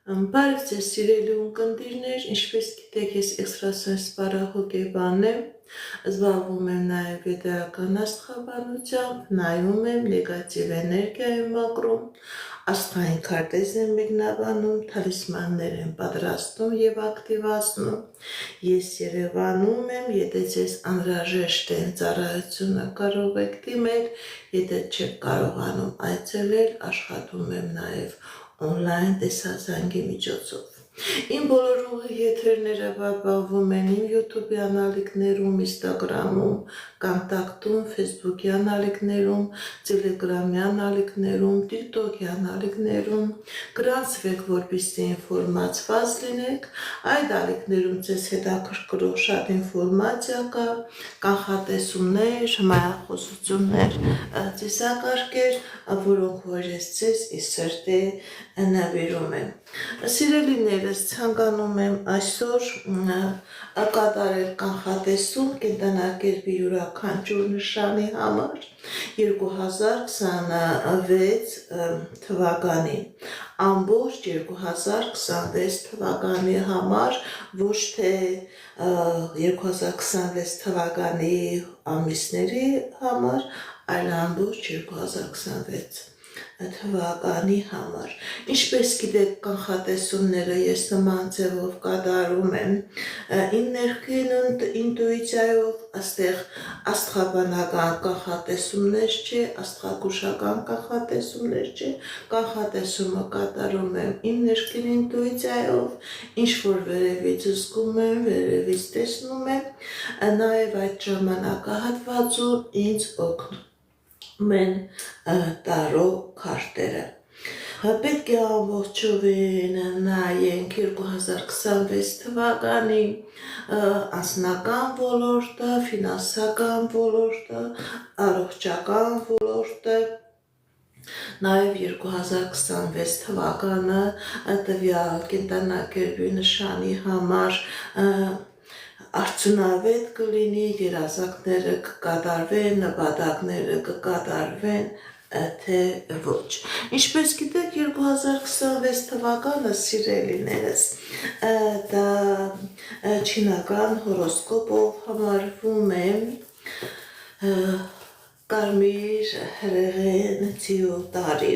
Բարև ձեզ սիրելի ունկնդիրներ, ինչպես գիտեք, ես էքստրասենս պարահոգեբան եմ, զբաղվում եմ նաև վեդայական աստղաբանությամբ, նայում եմ, նեգատիվ էներգիա եմ մակրում, աստղային քարտեզ եմ մեկնաբանում, թալիսմաններ եմ պատրաստում և ակտիվացնում, ես Երևանում եմ, եթե ձեզ անհրաժեշտ է ծառայությունը կարող եք դիմել, եթե չեք կարողանում այցելել, աշխատում եմ նաև օնլայն տեսազանգի միջոցով։ Իմ բոլոր ուղիղ եթերները պահպանվում են իմ YouTube-յան ալիքներում, Instagram-ում, Կոնտակտում, Facebook-յան ալիքներում, Telegram-յան ալիքներում, TikTok-յան ալիքներում։ Գրանցվեք, որպեսզի ինֆորմացված լինեք։ Այդ ալիքներում ձեզ հետաքրքրող շատ ինֆորմացիա կա, կանխատեսումներ, հմայախոսություններ, ծիսակարգեր, որոնք որ ես ձեզ ի սրտե նվիրում եմ։ Սիրելիներս, ցանկանում եմ այսօր կատարել կանխատեսում կենտրոնակերպի յուրաքանչյուր նշանի համար 2026 թվականին, ամբողջ 2026 թվականի համար, ոչ թե 2026 թվականի ամիսների համար, այլ ամբողջ 2026 թվականի համար։ Ինչպես գիտեք, կանխատեսումները ես նման ձևով կատարում եմ իմ ներքին ինտուիցիայով, այստեղ աստղաբանական կանխատեսումներ չէ, աստղագուշական կանխատեսումներ չէ, կանխատեսումը կատարում եմ իմ ներքին ինտուիցիայով, ինչ որ վերևից զգում եմ, վերևից տեսնում եմ, նաև այդ ժամանակահատվածում ինձ օգնում են տարո քարտերը։ Պետք է ամբողջովին նայենք 2026 թվականի անձնական ոլորտը, ֆինանսական ոլորտը, առողջական ոլորտը, նաև 2026 թվականը տվյալ կենտրոնակերպի նշանի համար արդյունավետ կլինի, երազանքները կկատարվեն, նպատակները կկատարվեն, թե ոչ։ Ինչպես գիտեք, 2026 թվականը, սիրելիներս, դա չինական հորոսկոպով համարվում է կարմիր հրեղեն ծիո տարի,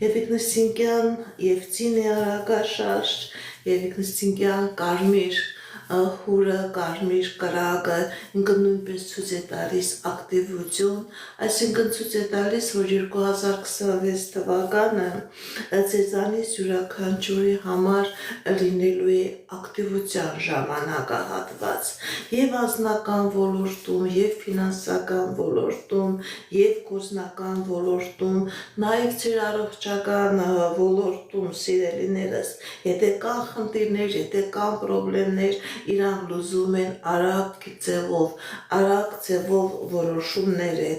և ինքնասինկյան և ծինի արագաշարժ, և ինքնասինկյան կարմիր հուրը, կարմիր կրակը, ինքը նույնպես ցույց է տալիս ակտիվություն, այսինքն ցույց է տալիս, որ 2026 թվականը ձեզանից յուրաքանչյուրի համար լինելու է ակտիվության ժամանակահատված, և անձնական ոլորտում, և ֆինանսական ոլորտում, և գործնական ոլորտում, նաև ձեր առողջական ոլորտում, սիրելիներս, եթե կան խնդիրներ, եթե կան պրոբլեմներ, իրանք լուծում են արագ ձևով որոշումներ է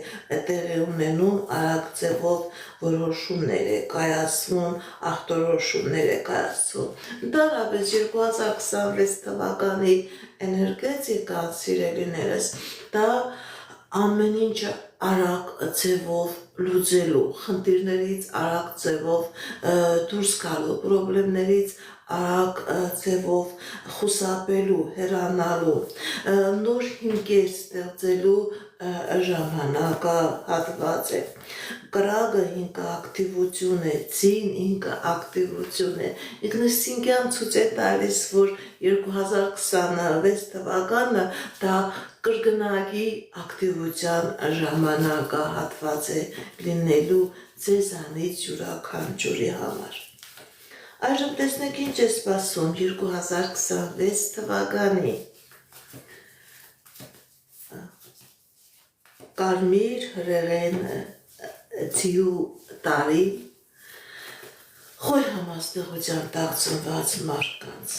տեղի ունենում, արագ ձևով որոշումներ է կայացվում, ախտորոշումներ է կայացվում։ Ընդհանրապես 2026 թվականի էներգետիկան, սիրելիներս, դա ամեն ինչը արագ ձևով լուծելու, խնդիրներից արագ ձևով դուրս գալու, պրոբլեմներից արագ ձևով խուսափելու, հեռանալու, նոր հիմքեր ստեղծելու ժամանակահատված է։ Կրակը ինքը ակտիվություն է, ծին ինքը ակտիվություն է, ինքնասինկյան ցույց է տալիս, որ 2026 թվականը դա կրկնակի ակտիվության ժամանակահատված է լինելու ձեզանից յուրաքանչյուրի համար։ Այժմ տեսնենք ինչ է սպասում 2026 թվականի կարմիր հրեղեն ծիու տարի խոյ համաստեղության տակ ծնված մարդկանց։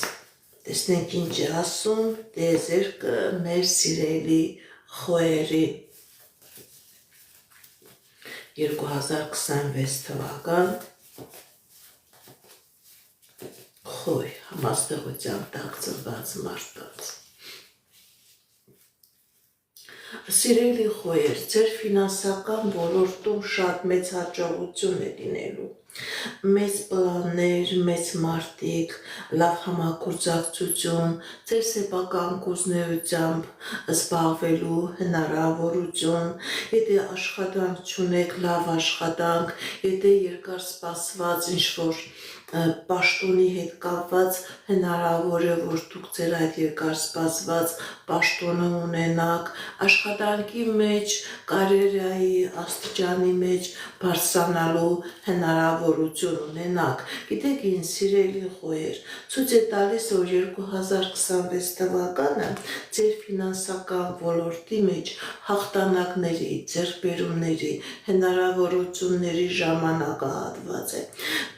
Տեսնենք ինչ է ասում տիեզերքը մեր սիրելի խոյերին։ 2026 թվական խոյ համաստեղության տակ ծնված մարդկանց։ Սիրելի խոյեր, ձեր ֆինանսական ոլորտում շատ մեծ հաջողություն է լինելու։ մեծ պլաններ, մեծ մարդիկ, լավ համագործակցություն, ձեր սեփական գործունեությամբ զբաղվելու հնարավորություն, եթե աշխատանք չունեք, լավ աշխատանք, եթե երկար սպասված ինչ-որ պաշտոնի հետ կապված հնարավոր է, որ դուք ձեր այդ երկար սպասված պաշտոնը ունենաք, աշխատանքի մեջ, կարիերայի աստիճանի մեջ բարձրանալու հնարավորություն ունենաք։ Գիտեք, ինձ սիրելի խոհեր, ցույց է տալիս, որ 2026 թվականը ձեր ֆինանսական ոլորտի մեջ հաղթանակների, ձեռքբերումների, հնարավորությունների ժամանակահատված է։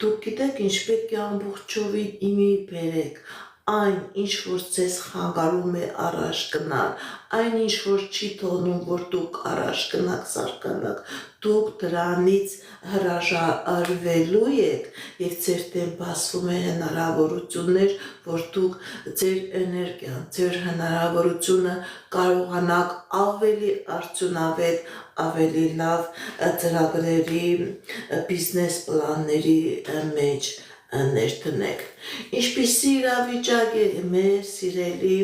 Դուք գիտեք, ինչ պետք է ամբողջովին իմի բերեք, այն, ինչ որ ձեզ խանգարում է առաջ գնալ, այն, ինչ որ չի թողնում, որ դուք առաջ գնաք, զարգանաք, դուք դրանից հրաժարվելու եք եւ ձեր դեմ բացվում է հնարավորություններ, որ դուք ձեր էներգիան, ձեր հնարավորությունը կարողանաք ավելի արդյունավետ, ավելի լավ ծրագրերի, բիզնես պլանների մեջ ներդնեք։ Ինչպիսի իրավիճակ է մեր սիրելի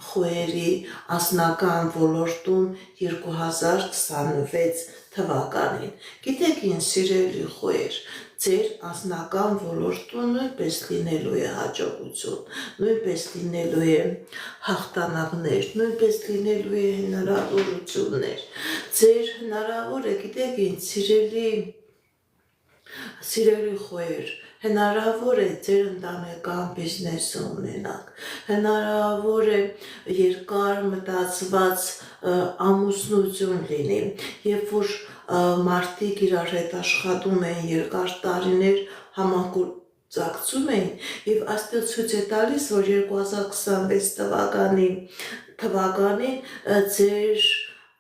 խոհերի անձնական ոլորտում 2026 թվականին։ Գիտեք, ինձ սիրելի խոհեր, ձեր անձնական ոլորտում նույնպես լինելու է հաջողություն, նույնպես լինելու է հաղթանակներ, նույնպես լինելու է հնարավորություններ։ Ձեր հնարավոր է, գիտեք, ինձ սիրելի խոհեր, հնարավոր է ձեր ընտանեկան բիզնեսը ունենաք, հնարավոր է երկար մտածված ամուսնություն լինի, երբ որ մարդիկ իրար հետ աշխատում են երկար տարիներ համագործակցում էին եւ այստեղ ցույց է տալիս, որ 2026 թվականին ձեր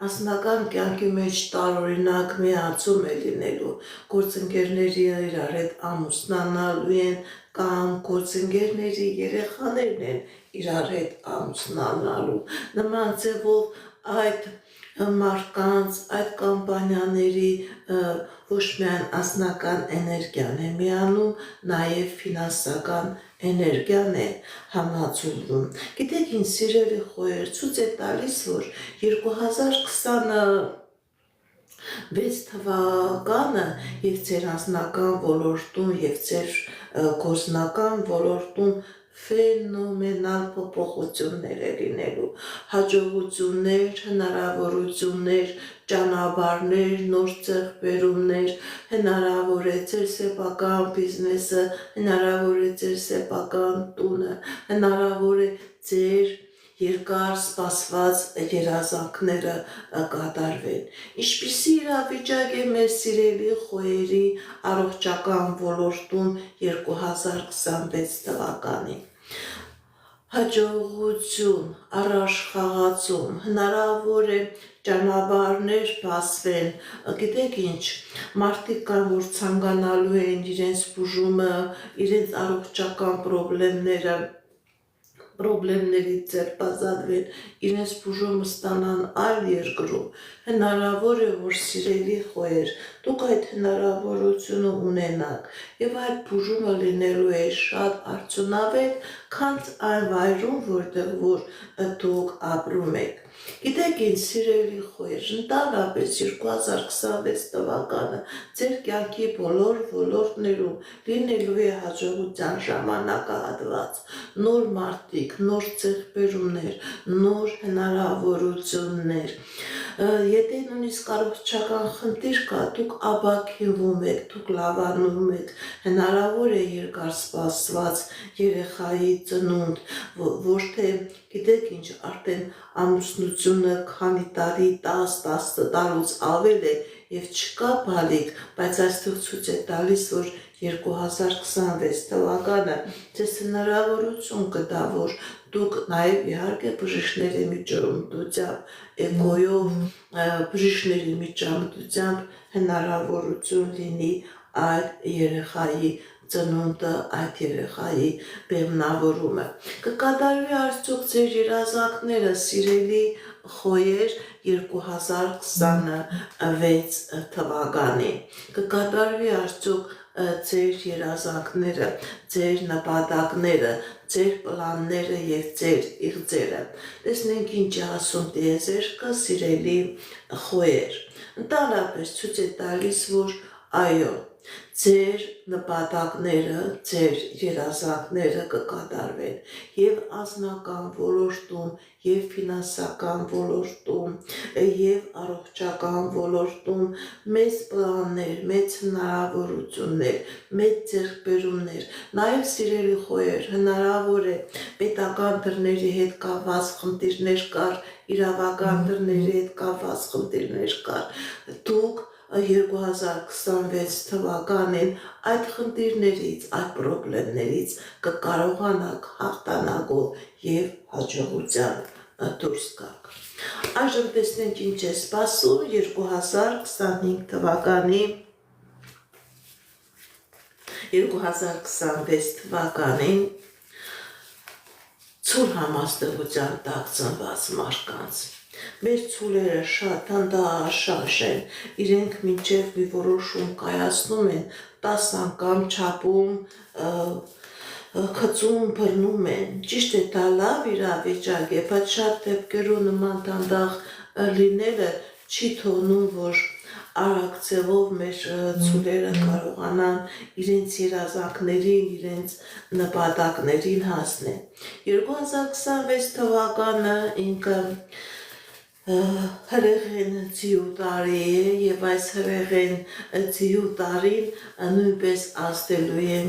անձնական կյանքի մեջ տարօրինակ միացում է լինելու, գործընկերների իրար հետ ամուսնանալու են կամ գործընկերների երեխաներն են իրար հետ ամուսնանալու, նման ձևով այդ մարդկանց, այդ կամպանիաների ոչ միայն անձնական էներգիան է միանում, նաև ֆինանսական էներգիան է համաձուլվում։ Գիտեք, ինձ սիրելի խոհեր, ցույց է տալիս, որ 2026 թվականը եւ ձեր անձնական ոլորտում եւ ձեր գործնական ոլորտում ֆենոմենալ փոփոխություններ է լինելու, հաջողություններ, հնարավորություններ, ճանապարհներ, նոր ձեռքբերումներ, հնարավոր է ձեր սեփական բիզնեսը, հնարավոր է ձեր սեփական տունը, հնարավոր է ձեր երկար սպասված երազանքները կատարվեն։ Ինչպիսի իրավիճակ է մեր սիրելի խոհերի առողջական ոլորտում 2026 թվականին։ Հաջողություն, առաջխաղացում, հնարավոր է ճանապարհներ բացվեն, գիտեք ինչ, մարդիկ կան, որ ցանկանալու են իրենց բուժումը, իրենց առողջական պրոբլեմներից ձերբազատվեն, իրենց բուժումը ստանան այլ երկրում, հնարավոր է, որ սիրելի խոհեր, դուք այդ հնարավորությունը ունենաք եւ այդ բուժումը լինելու է շատ արդյունավետ, քան այն վայրում, որտեղ որ դուք ապրում եք։ Գիտեք, ինձ սիրելի խոհեր, ընդհանրապես 2026 թվականը ձեր կյանքի բոլոր ոլորտներում լինելու է հաջողության ժամանակահատված, նոր մարդիկ, նոր ձեռքբերումներ, նոր հնարավորություններ։ Եթե նույնիսկ առողջական խնդիր կա, դուք ապաքինվում եք, դուք լավանում եք, հնարավոր է երկար սպասված երեխայի ծնունդ, ոչ թե գիտեք ինչ, արդեն ամուսնությունը քանի տարի, 10 տարուց ավել է եւ չկա բալիկ, բայց այստեղ ցույց է տալիս, որ 2026 թվականը ձեզ հնարավորություն կտա, որ դուք նաև իհարկե բժիշկների միջամտությամբ, էկոյով բժիշկների միջամտությամբ հնարավորություն լինի այդ երեխայի ծնունդը, այդ երեխայի բեղմնավորումը։ Կկատարվի արդյոք ձեր երազանքները, սիրելի խոհեր, 2026 թվականին։ Կկատարվի արդյոք ձեր երազանքները, ձեր նպատակները, ձեր պլանները եւ ձեր իղձերը։ Տեսնենք ինչ է ասում տիեզերքը, սիրելի խոյեր։ Ընդհանրապես ցույց է տալիս, որ այո, ձեր նպատակները, ձեր երազանքները կկատարվեն եւ անձնական ոլորտում, եւ ֆինանսական ոլորտում, եւ առողջական ոլորտում մեծ պլաններ, մեծ հնարավորություններ, մեծ ձեռքբերումներ, նաեւ սիրելի խոյեր, հնարավոր է պետական դռների հետ կապված խնդիրներ կար, իրավական դռների հետ կապված խնդիրներ կար, դուք 2026 թվականին այդ խնդիրներից, այդ պրոբլեմներից կկարողանաք հաղթանակով եւ հաջողությամբ դուրս գաք։ Այժմ տեսնենք ինչ է սպասում 2026 թվականին ցուլ համաստեղության տակ ծնված մարդկանց։ Մեր ցուլերը շատ հանդարաշարժ են, իրենք մինչև մի որոշում կայացնում են 10 անգամ չափում, խծում, բռնում են, ճիշտ է դա լավ իրավիճակ է, բայց շատ դեպքերում նման դանդաղ լինելը չի թողնում, որ արագ ձևով մեր ցուլերը կարողանան իրենց երազանքներին, իրենց նպատակներին հասնել։ 2026 թվականը ինքը հրեղեն ձիու տարի է եւ այս հրեղեն ձիու տարին նույնպես ազդելու է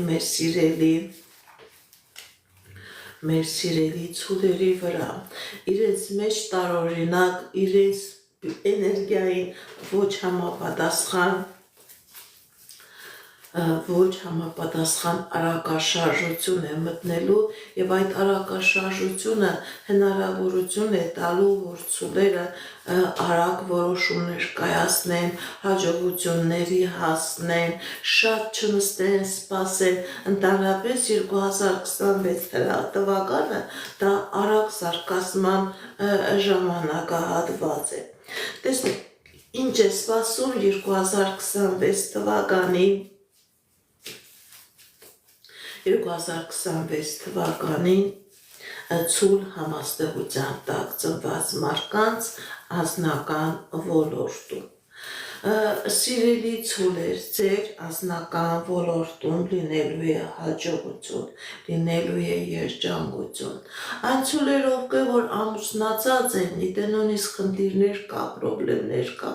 մեր սիրելի ցուլերի վրա, իրենց մեջ տարօրինակ, իրենց էներգիային ոչ համապատասխան արագաշարժություն է մտնելու եւ այդ արագաշարժությունը հնարավորություն է տալու, որ ցուլերը արագ որոշումներ կայացնեն, հաջողությունների հասնեն, շատ չնստեն, սպասեն, ընդհանրապես 2026 թվականը դա արագ զարգացման ժամանակահատված է։ Տեսնեք, ինչ է սպասում 2026 թվականին ցուլ համաստեղության տակ ծնված մարդկանց անձնական ոլորտում։ Սիրելի ցուլեր, ձեր անձնական ոլորտում լինելու է հաջողություն, լինելու է երջանկություն։ Այն ցուլեր, ովքեր որ ամուսնացած են, դե նույնիսկ խնդիրներ կա, պրոբլեմներ կա։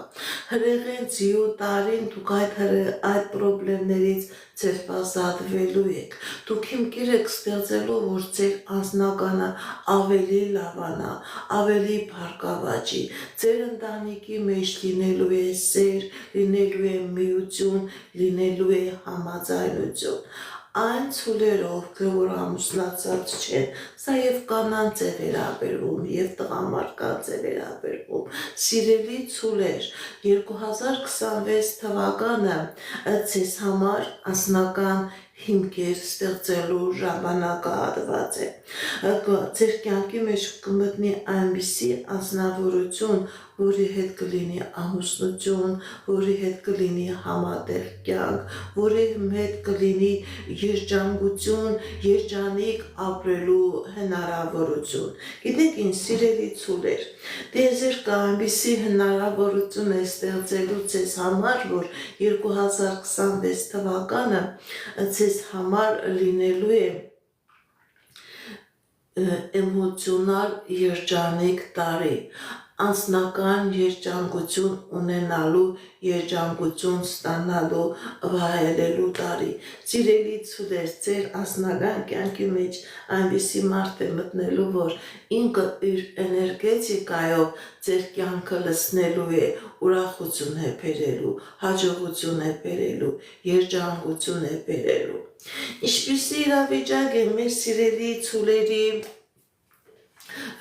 Հրեղեն ձիու տարին դուք այդ պրոբլեմներից ձերբազատվելու եք։ Դուք հիմքեր եք ստեղծելու, որ ձեր անձնականը ավելի լավանա, ավելի բարգավաճի։ Ձեր ընտանիքի մեջ լինելու է սեր, լինելու է միություն, լինելու է համաձայնություն։ Այն ցուլերը, ովքեր որ ամուսնացած չեն, սա եւ կանանց է վերաբերվում, եւ տղամարդկանց է վերաբերվում։ Սիրելի ցուլեր, 2026 թվականը ձեզ համար անձնական հիմքեր ստեղծելու ժամանակահատված է։ Ձեր կյանքի մեջ կմտնի այնպիսի անձնավորություն, որի հետ կլինի ամուսնություն, որի հետ կլինի համատեղ կյանք, որի հետ կլինի երջանկություն, երջանիկ ապրելու հնարավորություն։ Գիտեք ինչ, սիրելի ցուլեր, տիեզերքը այնպիսի հնարավորություն է ստեղծելու ձեզ համար, որ 2026 թվականը ձեզ համար լինելու է էմոցիոնալ երջանիկ տարի, անձնական երջանկություն ունենալու, երջանկություն ստանալու, վայելելու տարի։ Սիրելի ցուլեր, ձեր անձնական կյանքի մեջ այնպիսի մարդ է մտնելու, որ ինքը իր էներգետիկայով ձեր կյանքը լցնելու է, ուրախություն է բերելու, հաջողություն է բերելու, երջանկություն է բերելու։ Ինչպիսի իրավիճակ է մեր սիրելի ցուլերի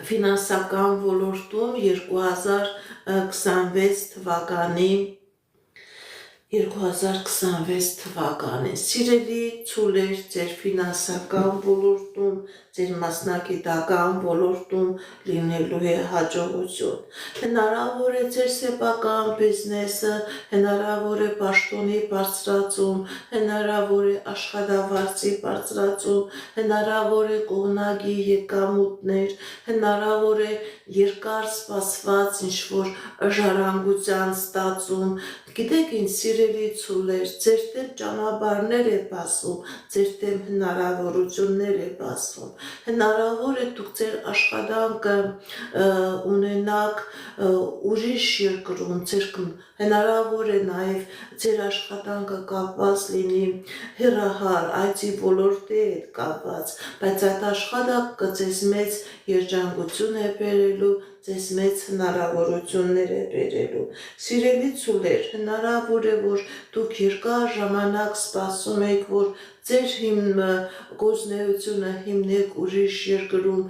ֆինանսական ոլորտում 2026 թվականի 2026 թվականին սիրելի ցուլեր ձեր ֆինանսական ոլորտում, ձեր մասնագիտական ոլորտում լինելու է հաջողություն։ Հնարավոր է ձեր սեփական բիզնեսը, հնարավոր է պաշտոնի բարձրացում, հնարավոր է աշխատավարձի բարձրացում, հնարավոր է կողմնակի եկամուտներ, հնարավոր է երկար սպասված ինչ-որ ժառանգության ստացում։ Գիտեք ինչ սիրելի ցուլեր, ձեր դեմ ճանապարհներ է բացվում, ձեր դեմ հնարավորություններ է բացվում։ Հնարավոր է դուք ձեր աշխատանքը ունենաք ուրիշ երկրում, հնարավոր է նաև ձեր աշխատանքը կապված լինի հեռահար, IT ոլորտի հետ կապված, բայց այդ աշխատանքը ձեզ մեծ երջանկություն է բերելու, ձեզ մեծ հնարավորություններ է բերելու։ Սիրելի ցուլեր, հնարավոր է, որ դուք երկար ժամանակ սպասում եք, որ ձեր գործունեությունը հիմնեք ուրիշ երկրում,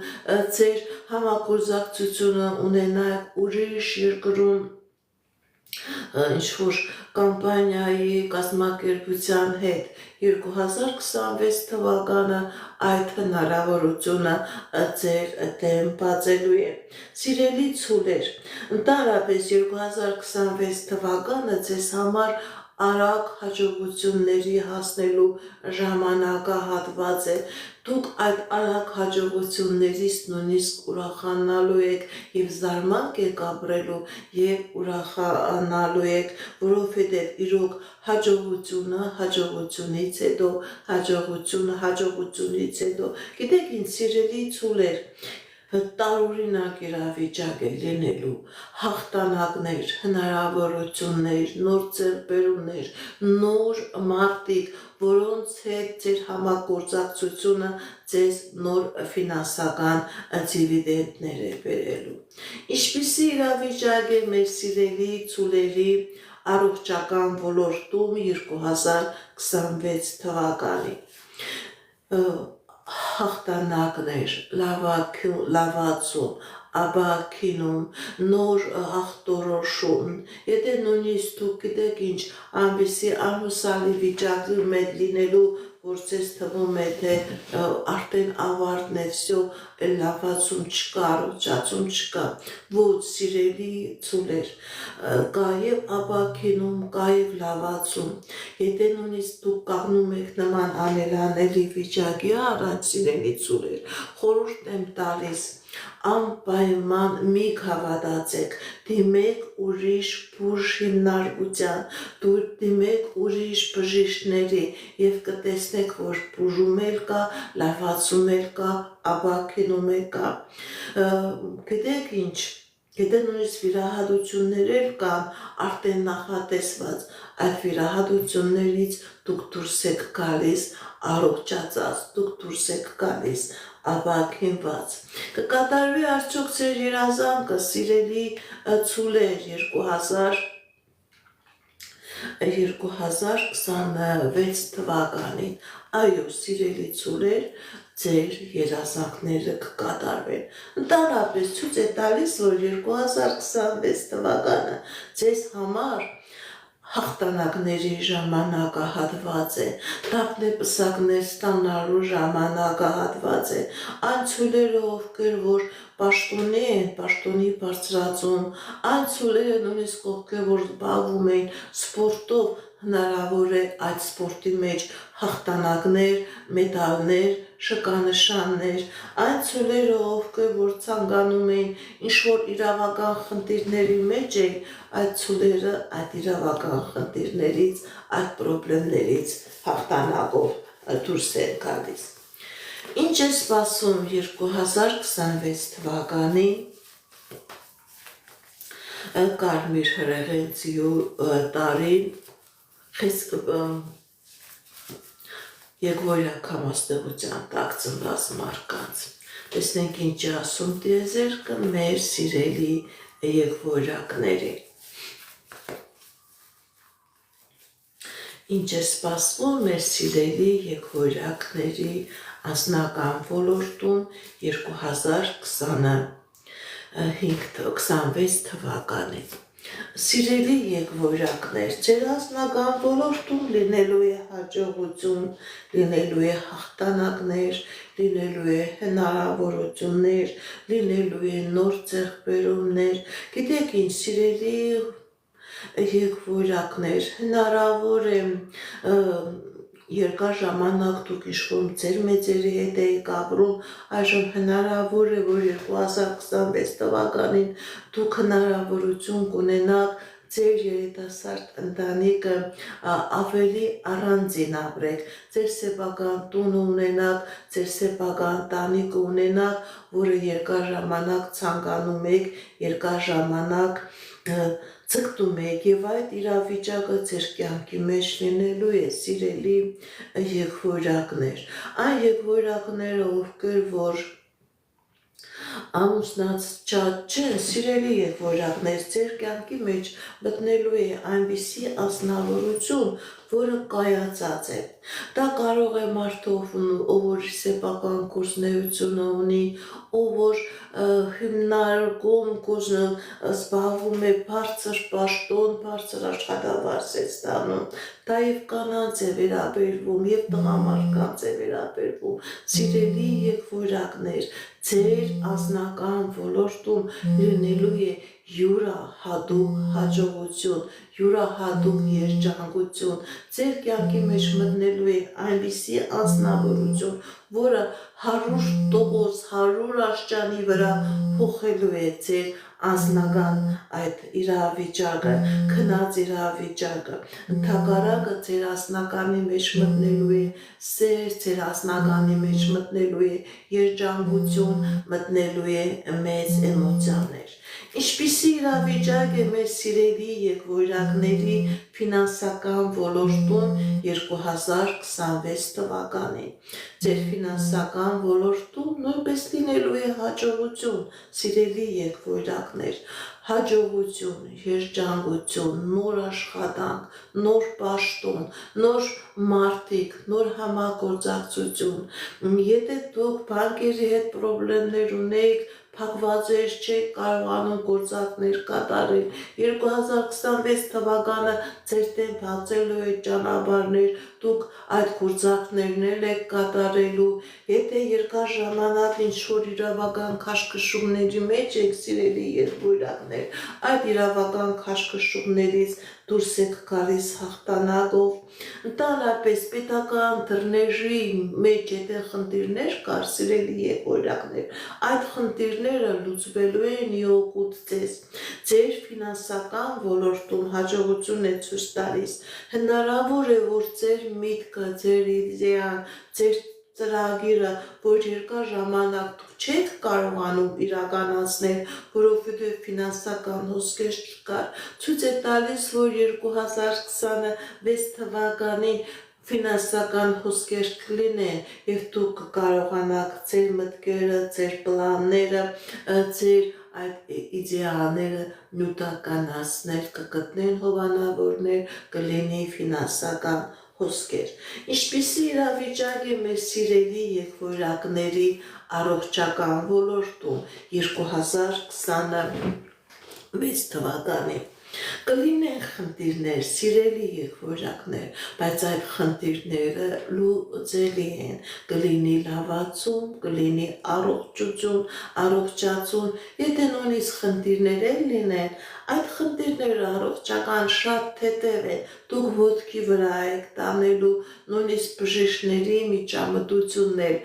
ձեր համագործակցությունը ունենաք ուրիշ երկրում, ինչ-որ կամպանիայի կազմակերպության հետ 2026 թվականը այդ հնարավորությունը ձեր դեմ բացելու է։ Սիրելի ցուլեր, ընդհանրապես 2026 թվականը ձեզ համար արագ հաջողությունների հասնելու ժամանակահատված է։ Դուք այդ արագ հաջողություններից նույնիսկ ուրախանալու եք եւ զարմանք եք ապրելու եւ ուրախանալու եք, որովհետեւ իրոք հաջողությունը հաջողությունից հետո, հաջողությունը հաջողությունից հետո։ Գիտեք ինչ սիրելի ցուլեր, տարօրինակ իրավիճակ է լինելու, հաղթանակներ, հնարավորություններ, նոր ձեռքբերումներ, նոր մարդիկ, որոնց հետ ձեր համագործակցությունը ձեզ նոր ֆինանսական դիվիդենդներ է բերելու։ Ինչպիսի իրավիճակ է մեր սիրելի ցուլերի առողջական ոլորտում 2026 թվականին։ Հաղթանակներ, լավացում, աբակինում, նոր ախտորոշում, եթե նույնիսկ դուք գիտեք ինչ այնպիսի անհուսալի վիճակում եք լինելու, որ ձեզ թվում է, թե արդեն ավարտն է, всё, լավացում չկա, առողջացում չկա, ոչ սիրելի ցուլեր, կա եւ աբակինում, կա եւ լավացում։ Եթե նույնիսկ դուք կանգնում եք նման անելանելի վիճակի առաջ, սիրելի ցուլեր, խորհուրդ եմ տալիս անպայման մի հավատացեք, դիմեք ուրիշ բուժ հիմնարկության, դիմեք ուրիշ բժիշկների եւ կտեսնեք, որ բուժում էլ կա, լավացում էլ կա, աբակինում էլ կա։ Գիտեք ինչ, եթե նույնիսկ վիրահատություններ էլ կան արդեն նախատեսված, այդ վիրահատություններից դուք դուրս եք գալիս առողջացած, դուք դուրս եք գալիս աբակինված։ Կկատարվի արդյոք ձեր երազանքը, սիրելի ցուլեր, 2026 թվականին։ Այո, սիրելի ցուլեր, ձեր երազանքները կկատարվեն։ Ընդհանրապես ցույց է տալիս, որ 2026 թվականը ձեզ համար հաղթանակների ժամանակահատված է, թափնեպսակներ ստանալու ժամանակահատված է, այն ցուլերը, ովքեր որ պաշտոնի են, պաշտոնի բարձրացում, այն ցուլերը նույնիսկ ովքեր որ զբաղվում են սպորտով, հնարավոր է այդ սպորտի մեջ հաղթանակներ, մեդալներ, շքանշաններ, այն ցուլերը, ովքեր որ ցանկանում են ինչ-որ իրավական խնդիրների մեջ են, այդ ցուլերը այդ իրավական խնդիրներից, այդ պրոբլեմներից հաղթանակով դուրս են գալիս։ Ինչ է սպասում 2026 թվականին կարմիր հրեղենցիու տարին Եղվորյակ համաստեղության տակ ծնված մարդկանց։ Տեսնենք ինչ է ասում տիեզերքը մեր սիրելի եղվորյակների։ Ինչ է սպասվում մեր սիրելի եղվորյակների անձնական ոլորտում 2026 թվականին։ Սիրելի եղբորակներ, ձեր անձնական ոլորտում լինելու է հաջողություն, լինելու է հաղթանակներ, լինելու է հնարավորություններ, լինելու է նոր ձեռքբերումներ, գիտեք ինչ, սիրելի եղբորակներ, հնարավոր է երկար ժամանակ դուք իշխում ձեր մեծերի հետ էիք ապրում, այժմ հնարավոր է, որ 2026 թվականին դուք հնարավորություն կունենաք ձեր երիտասարդ ընտանիքը ավելի առանձին ապրեք, ձեր սեփական տուն ունենաք, ձեր սեփական տանիք ունենաք, որը երկար ժամանակ ցանկանում եք, երկար ժամանակ ցկտում եք եւ այդ իրավիճակը ձեր կյանքի մեջ լինելու է սիրելի եղբորակներ, այն եղբորակները, ովքեր որ ամուսնացած չեն, սիրելի եղբորակներ, ձեր կյանքի մեջ մտնելու է այնպիսի անձնավորություն, որը կայացած է։ Դա կարող է մարդը, ով որ սեփական գործունեությունը ունի, ով որ հիմնարկում զբաղվում է բարձր պաշտոն, բարձր աշխատավարձ է ստանում, դա եւ կանանց է վերաբերվում, եւ տղամարդկանց է վերաբերվում, սիրելի եղբորակներ, ձեր անձնական ոլորտում լինելու է յուրահատուկ հաջողություն, յուրահատուկ երջանկություն, ձեր կյանքի մեջ մտնելու է այնպիսի անձնավորություն, որը 100% 100 աշճանի վրա փոխելու է ձեր անձնական այդ իրավիճակը, քնած իրավիճակը, ընդհակառակը ձեր անձնականի մեջ մտնելու է սեր, ձեր անձնականի մեջ մտնելու է երջանկություն, մտնելու է մեծ էմոցիաներ։ Ինչպիսի իրավիճակ է մեր սիրելի եղբորակների ֆինանսական ոլորտում 2026 թվականին։ Ձեր ֆինանսական ոլորտում նույնպես լինելու է հաջողություն, սիրելի եղբորակներ, հաջողություն, երջանկություն, նոր աշխատանք, նոր պաշտոն, նոր մարդիկ, նոր համագործակցություն։ Եթե դուք բանկերի հետ խնդիրներ ունեիք, փակված էր, չեք կարողանում գործակներ կատարել, 2026 թվականը ձեր դեմ բացելու է ճանապարհներ, դուք այդ գործակներն եք կատարելու, եթե երկար ժամանակ ինչ-որ իրավական քաշքշումների մեջ եք, սիրելի եղբորակներ, այդ իրավական քաշքշումներից դուրս եք գալիս հաղթանակով, ընդհանրապես պետական դռների մեջ եթե խնդիրներ կար, սիրելի եղբորակներ, այդ խնդիրները լուծվելու են իօգուտ ձեզ, ձեր ֆինանսական ոլորտում հաջողություն է ցույց տալիս, հնարավոր է, որ ձեր միտքը, ձեր իդեան, ձեր ծրագիրը, որ երկար ժամանակ դուք չեք կարողանում իրականացնել, որովհետև ֆինանսական հոսքեր չկար, ցույց է տալիս, որ 2026 թվականին ֆինանսական հոսքեր կլինեն եւ դուք կարողանաք ձեր մտքերը, ձեր պլանները, ձեր այդ իդեալները նյութականացնել, կգտնեն հովանավորներ, կլինի ֆինանսական հոսքեր։ Ինչպիսի իրավիճակ է մեր սիրելի եղբորակների առողջական ոլորտում 2026 թվականին։ Կլինեն խնդիրներ, սիրելի եղբորակներ, բայց այդ խնդիրները լուծելի են, կլինի լավացում, կլինի առողջացում, եթե նույնիսկ խնդիրներ են լինեն, այդ խնդիրները առողջական շատ թեթև են, դուք ոտքի վրա եք տանելու, նույնիսկ բժիշկների միջամտությունն էլ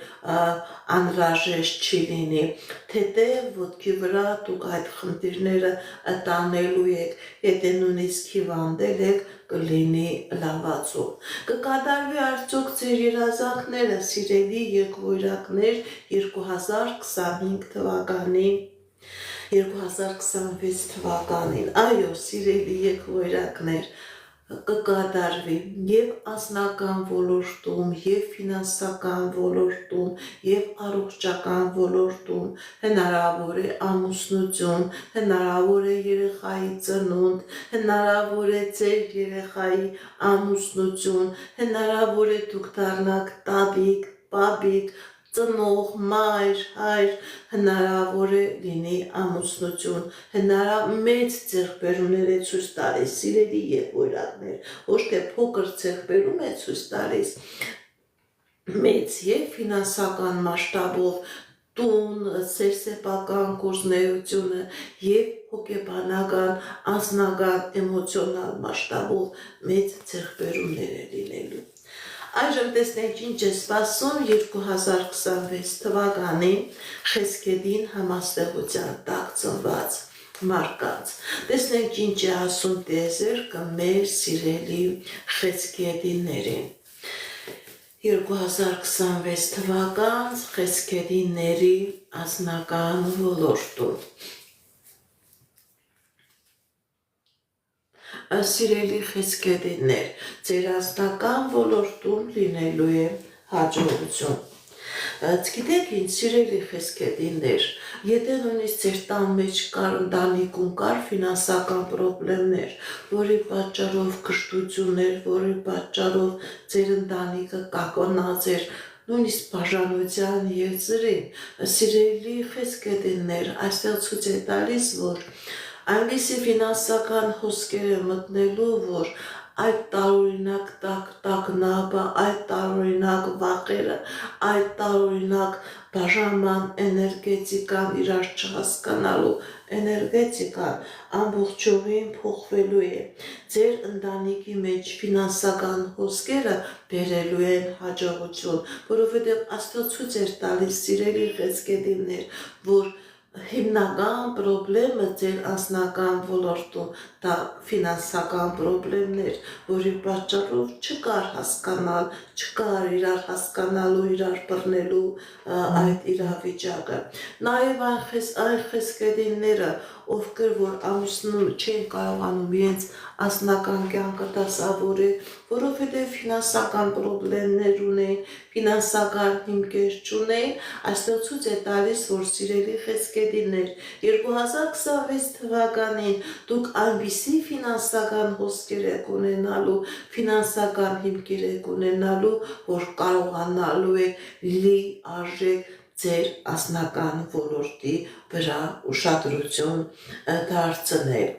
անհրաժեշտ չի լինի, թեթև ոտքի վրա դուք այդ խնդիրները տանելու եք, եթե նույնիսկ հիվանդել եք, կլինի լավացում։ Կկատարվի արդյոք ձեր երազանքները, սիրելի եղբորակներ, 2025 թվականին, 2026 թվականին, այո, սիրելի եղբորակներ, կկատարվի եւ անձնական ոլորտում, եւ ֆինանսական ոլորտում, եւ առողջական ոլորտում, հնարավոր է ամուսնություն, հնարավոր է երեխայի ծնունդ, հնարավոր է ձեր երեխայի ամուսնություն, հնարավոր է դուք դառնաք տատիկ, պապիկ, ծնող, մայր, հայր, հնարավոր է լինի ամուսնություն, մեծ ձեռքբերումներ է ցույց տալիս, սիրելի եղբայրներ, ոչ թե փոքր ձեռքբերում է ցույց տալիս, մեծ եւ ֆինանսական մասշտաբով տուն, սերսեպական գործունեությունը եւ հոգեբանական, անձնական, էմոցիոնալ մասշտաբով մեծ ձեռքբերումներ է լինելու։ Այժմ տեսնենք ինչ է սպասում 2026 թվականին Խեսկեդին համաստեղության տակ ծնված մարդկանց։ Տեսնենք ինչ է ասում տիեզերքը մեր սիրելի Խեսկեդիներին։ 2026 թվական Խեսկեդիների անձնական ոլորտում։ Սիրելի Խեսկեդիներ, ձեր անձնական ոլորտում լինելու է հաջողություն։ Գիտեք ինչ, սիրելի Խեսկեդիներ, եթե նույնիսկ ձեր տան մեջ կար ընտանիքում կար ֆինանսական խնդիրներ, որի պատճառով կշտություններ, որի պատճառով ձեր ընտանիքը կակոնած էր նույնիսկ բաժանության եւ ծրին, սիրելի Խեսկեդիներ, այստեղ ցույց է տալիս, որ այնպիսի ֆինանսական հոսքեր է մտնելու, որ այդ տարօրինակ տագնապը, այդ տարօրինակ վախերը, այդ տարօրինակ բաժանման էներգետիկան, իրար չհասկանալու էներգետիկան ամբողջովին փոխվելու է։ Ձեր ընտանիքի մեջ ֆինանսական հոսքերը բերելու են հաջողություն, որովհետև Աստված ցույց էր տալիս, սիրելի Խեսկեդիներ, որ հիմնական խնդիրը ձեր անձնական ոլորտում դա ֆինանսական խնդիրներ, որի պատճառով չկար հասկանալ, չկար իրար հասկանալու, իրար բռնելու այդ իրավիճակը։ Նաև այն Խեսկեդիները, ովքեր որ ամուսնում չեն կարողանում իրենց անձնական կյանքը դասավորել, որովհետև ֆինանսական խնդիրներ ունեն, ֆինանսական հիմքեր չունեն, այստեղ ցույց է տալիս, որ սիրելի Խեսկեդիներ, 2026 թվականին դուք այնպիսի ֆինանսական հոսքեր եք ունենալու, ֆինանսական հիմքեր եք ունենալու, որ կարողանալու եք լիարժեք ձեր անձնական ոլորտի վրա ուշադրություն դարձնել։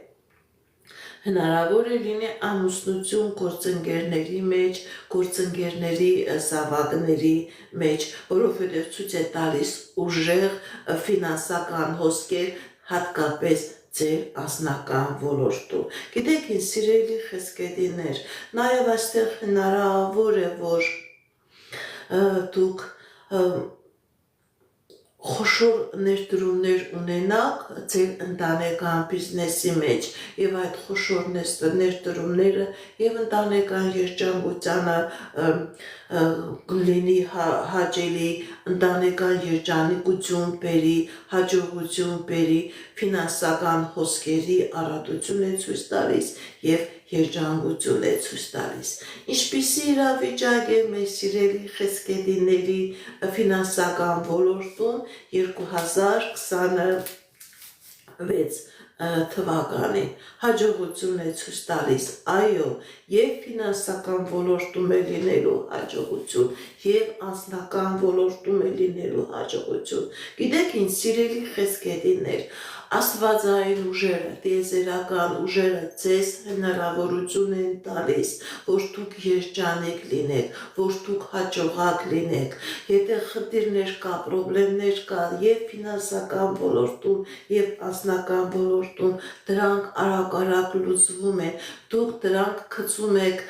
Հնարավոր է լինի ամուսնություն գործընկերների մեջ, գործընկերների զավակների մեջ, որովհետև ցույց է տալիս ուժեղ ֆինանսական հոսքեր, հատկապես ձեր անձնական ոլորտում։ Գիտեք ինչ, սիրելի Խեսկեդիներ, նաև այստեղ հնարավոր է, որ դուք խոշոր ներդրումներ ունենաք ձեր ընտանեկան բիզնեսի մեջ եւ այդ խոշոր ներդրումները եւ ընտանեկան երջանկությանը լինի հաճելի, ընտանեկան երջանկություն բերի, հաջողություն բերի, ֆինանսական հոսքերի առատություն է ցույց տալիս եւ երջանկություն է ցույց տալիս։ Ինչպիսի իրավիճակ է մեր սիրելի Խեսկեդիների ֆինանսական ոլորտում 2026 թվականին հաջողություն է ցույց տալիս, այո, եւ ֆինանսական ոլորտում է լինելու հաջողություն, եւ անձնական ոլորտում է լինելու հաջողություն։ Գիտեք ինչ, սիրելի Խեսկեդիներ, աստվածային ուժերը, տիեզերական ուժերը ձեզ հնարավորություն են տալիս, որ դուք երջանիկ լինեք, որ դուք հաջողակ լինեք։ Եթե խնդիրներ կա, խնդիրներ կա եւ ֆինանսական ոլորտում, եւ անձնական ոլորտում, դրանք արագ լուծվում են, դուք դրանք գցում եք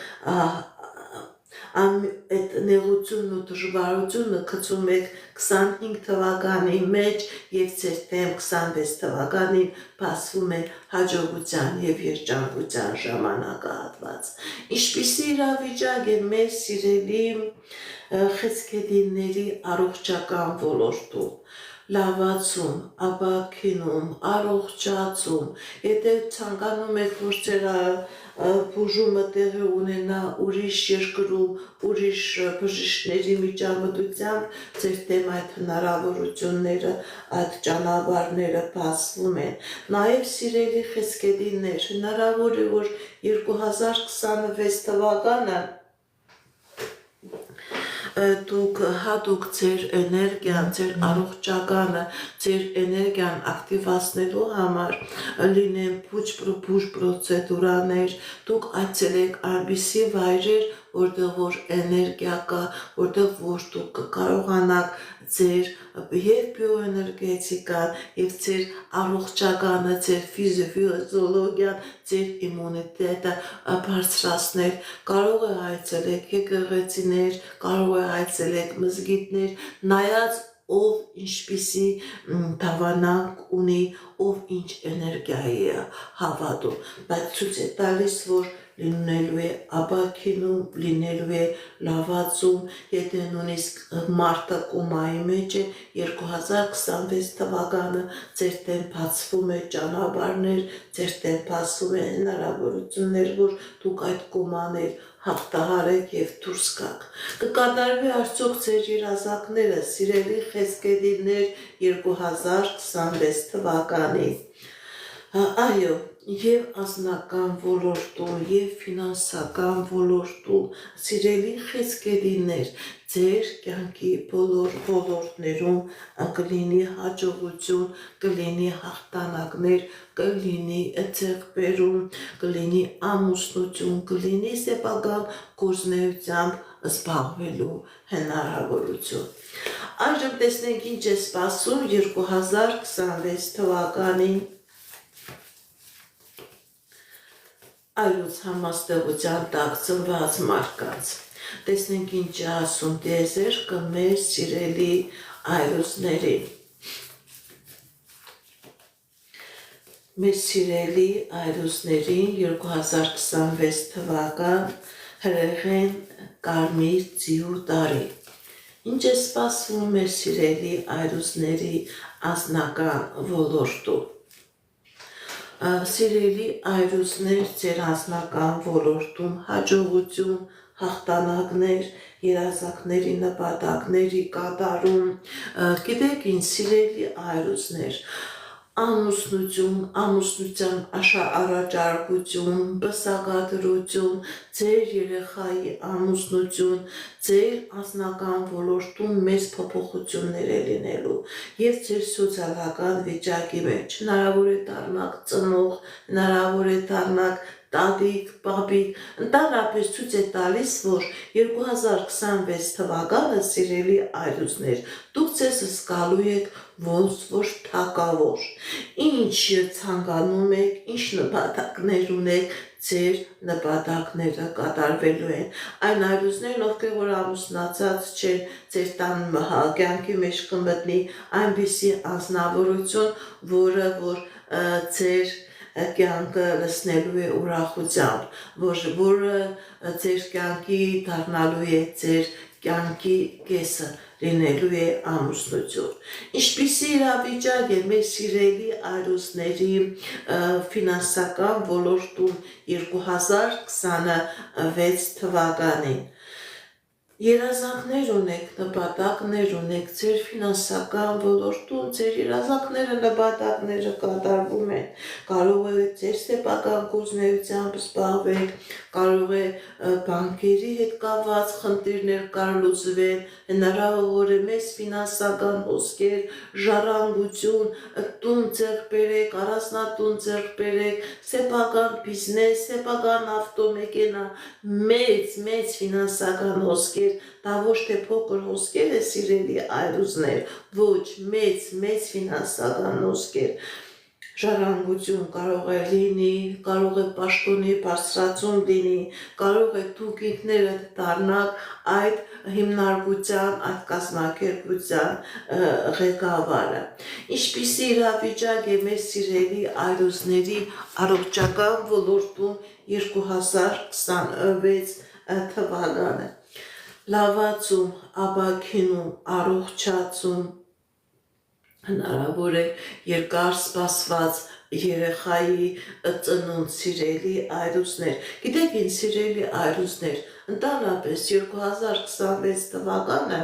այդ նեղությունն ու դժվարությունը գցում եք 25 թվականի մեջ եւ ձեր դեմ 26 թվականին բացվում է հաջողության եւ երջանկության ժամանակահատված։ Ինչպիսի իրավիճակ է մեր սիրելի Խեսկեդիների առողջական ոլորտում, լավացում, ապաքինում, առողջացում, եթե ցանկանում եք, որ ձեր բուժումը տեղի ունենա ուրիշ երկրում, ուրիշ բժիշկների միջամտությամբ, ձեր դեմ այդ հնարավորությունները, այդ ճանապարհները բացվում են։ Նաև սիրելի Խեսկեդիներ, հնարավոր է, որ 2026 թվականը դուք հատուկ ձեր էներգիան, ձեր առողջականը, ձեր էներգիան ակտիվացնելու համար լինեն բուժ պրոցեդուրաներ, դուք այցելեք այնպիսի վայրեր, որտեղ որ էներգիա կա, որտեղ որ դուք կարողանաք ձեր եւ բիոէներգետիկան եւ ձեր առողջականը, ձեր ֆիզիոլոգիան, ձեր իմունիտետը բարձրացնել, կարող է այցելեք եկեղեցիներ, կարող է այցելեք մզգիթներ, նայած ով ինչպիսի դավանանք ունի, ով ինչ էներգիայի է հավատում, բայց ցույց է տալիս, որ լինելու է ապակինում, լինելու է լավացում, եթե նույնիսկ մարտը կոմայի մեջ է 2026 թվականը ձեր դեմ բացվում է ճանապարհներ, ձեր դեմ բացվում է հնարավորություններ, որ դուք այդ կոմաներ հաղթահարեք եւ դուրս գաք։ Կկատարվի արդյոք ձեր երազանքները, սիրելի խեսգետիներ 2026 թվականին։ Այո, եւ անձնական ոլորտում, եւ ֆինանսական ոլորտում, սիրելի խեսգետիներ, ձեր կյանքի բոլոր ոլորտներում կլինի հաջողություն, կլինի հաղթանակներ, կլինի ձեռքբերում, կլինի ամուսնություն, կլինի սեփական գործունեությամբ զբաղվելու հնարավորություն։ Այժմ տեսնենք ինչ է սպասում 2026 թվականին այլոց համաստեղության տակ ծնված մարդկանց։ Տեսնենք ինչ է ասում տիեզերքը մեր սիրելի այրուսներին։ Մեր սիրելի այրուսներին 2026 թվական հրեղեն կարմիր ձիու տարի։ Ինչ է սպասվում մեր սիրելի այրուսների անձնական ոլորտում։ Սիրելի այրուսներ, ձեր անձնական ոլորտում հաջողություն, հաղթանակներ, երազանքների նպատակների կատարում, գիտեք ինչ, սիրելի այրուսներ, ամուսնություն, ամուսնության առաջարկություն, բսակադրություն, ձեր երեխայի ամուսնություն, ձեր անձնական ոլորտում մեծ փոփոխություններ է լինելու եւ ձեր սոցիալական վիճակի մեջ հնարավոր է դառնաք ծնող, հնարավոր է դառնաք տատիկ, պապիկ, ընդհանրապես ցույց է տալիս, որ 2026 թվականը, սիրելի այրուսներ, դուք ձեզ զգալու եք ոնց որ թակավոր, ինչ ցանկանում եք, ինչ նպատակներ ունեք, ձեր նպատակները կատարվելու են։ Այն այրուսներն, ովքեր որ ամուսնացած չեն, ձեր տան կյանքի մեջ կմտնի այնպիսի անձնավորություն, որը որ ձեր կյանքը լցնելու է ուրախությամբ, որը ձեր կյանքի դառնալու է ձեր կյանքի կեսը, լինելու է ամուսնություն։ Ինչպիսի իրավիճակ է մեր սիրելի այրուսների ֆինանսական ոլորտում 2026 թվականին։ Երազանքներ ունեք, նպատակներ ունեք, ձեր ֆինանսական ոլորտում ձեր երազանքները, նպատակները կատարվում են, կարող է ձեր սեփական գործունեությամբ զբաղվեք, կարող է բանկերի հետ կապված խնդիրներ կան լուծվել, հնարավոր է մեծ ֆինանսական հոսքեր, ժառանգություն, տուն ձեռք բերեք, առանձնատուն ձեռք բերեք, սեփական բիզնես, սեփական ավտոմեքենա, մեծ ֆինանսական հոսքեր, դա ոչ թե փոքր հոսքեր է, սիրելի այրուզներ, ոչ մեծ ֆինանսական հոսքեր, ժառանգություն կարող է լինի, կարող է պաշտոնի բարձրացում լինի, կարող է դուք ինքներդ դառնաք այդ հիմնարկության, այդ կազմակերպության ղեկավարը։ Ինչպիսի իրավիճակ է մեր սիրելի այրուզների առողջական ոլորտում 2026 թվականը։ Լավացում, ապաքինում, առողջացում, հնարավոր է երկար սպասված երեխայի ծնունդ, սիրելի այրուսներ։ Գիտեք ինչ, սիրելի այրուսներ, ընդհանրապես 2026 թվականը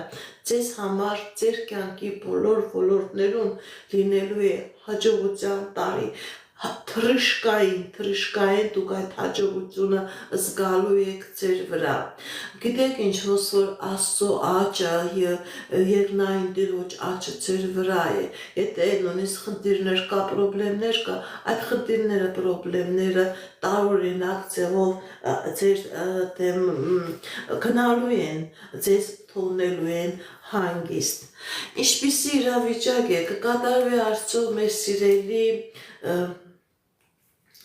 ձեզ համար ձեր կյանքի բոլոր ոլորտներում լինելու է հաջողության տարի, թրշկային դուք այդ հաջողությունը զգալու եք ձեր վրա։ Գիտեք ինչ, ոնց որ Աստծո աճը, երկնային Տիրոջ աճը ձեր վրա է։ Եթե նույնիսկ խնդիրներ կա, խնդիրներ կա, այդ խնդիրները, խնդիրները տարօրինակ ձևով ձեր դեմ գնալու են, ձեզ թողնելու են հանգիստ։ Ինչպիսի իրավիճակ է, կկատարվի արդյոք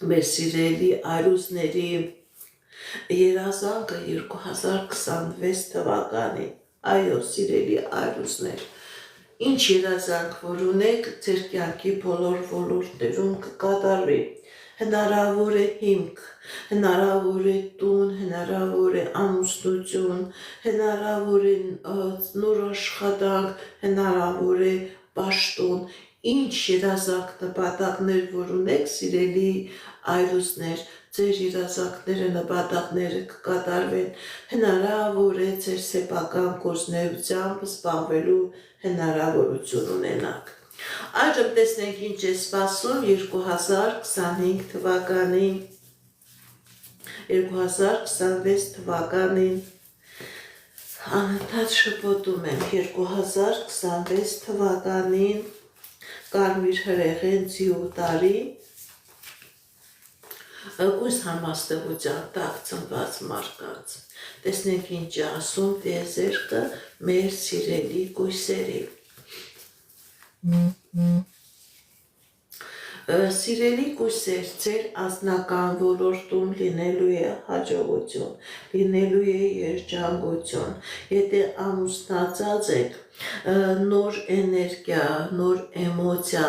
մեր սիրելի այրուզների երազանքը 2026 թվականին, այո, սիրելի այրուզներ, ինչ երազանք որ ունեք, ձեր կյանքի բոլոր ոլորտներում կկատարվի, հնարավոր է հիմք, հնարավոր է տուն, հնարավոր է ամուսնություն, հնարավոր է նոր աշխատանք, հնարավոր է պաշտոն, ինչ երազանք նպատակներ որ ունեք, սիրելի այրուզներ, ձեր երազանքները, նպատակները կկատարվեն, հնարավոր է ձեր սեփական գործունեությամբ զբաղվելու հնարավորություն ունենաք։ Այժմ տեսնենք ինչ է սպասում 2025 թվականին, 2026 թվականին, անընդհատ շփոթում եմ 2026 թվականին, կարմիր հրեղեն ձիու տարի, կույս համաստեղության տակ ծնված մարդկանց։ Տեսնենք ինչ է ասում տիեզերքը մեր սիրելի կույսերի։ Սիրելի կույսեր, ձեր անձնական ոլորտում լինելու է հաջողություն, լինելու է երջանկություն։ Եթե ամուսնացած եք, նոր էներգիա, նոր էմոցիա,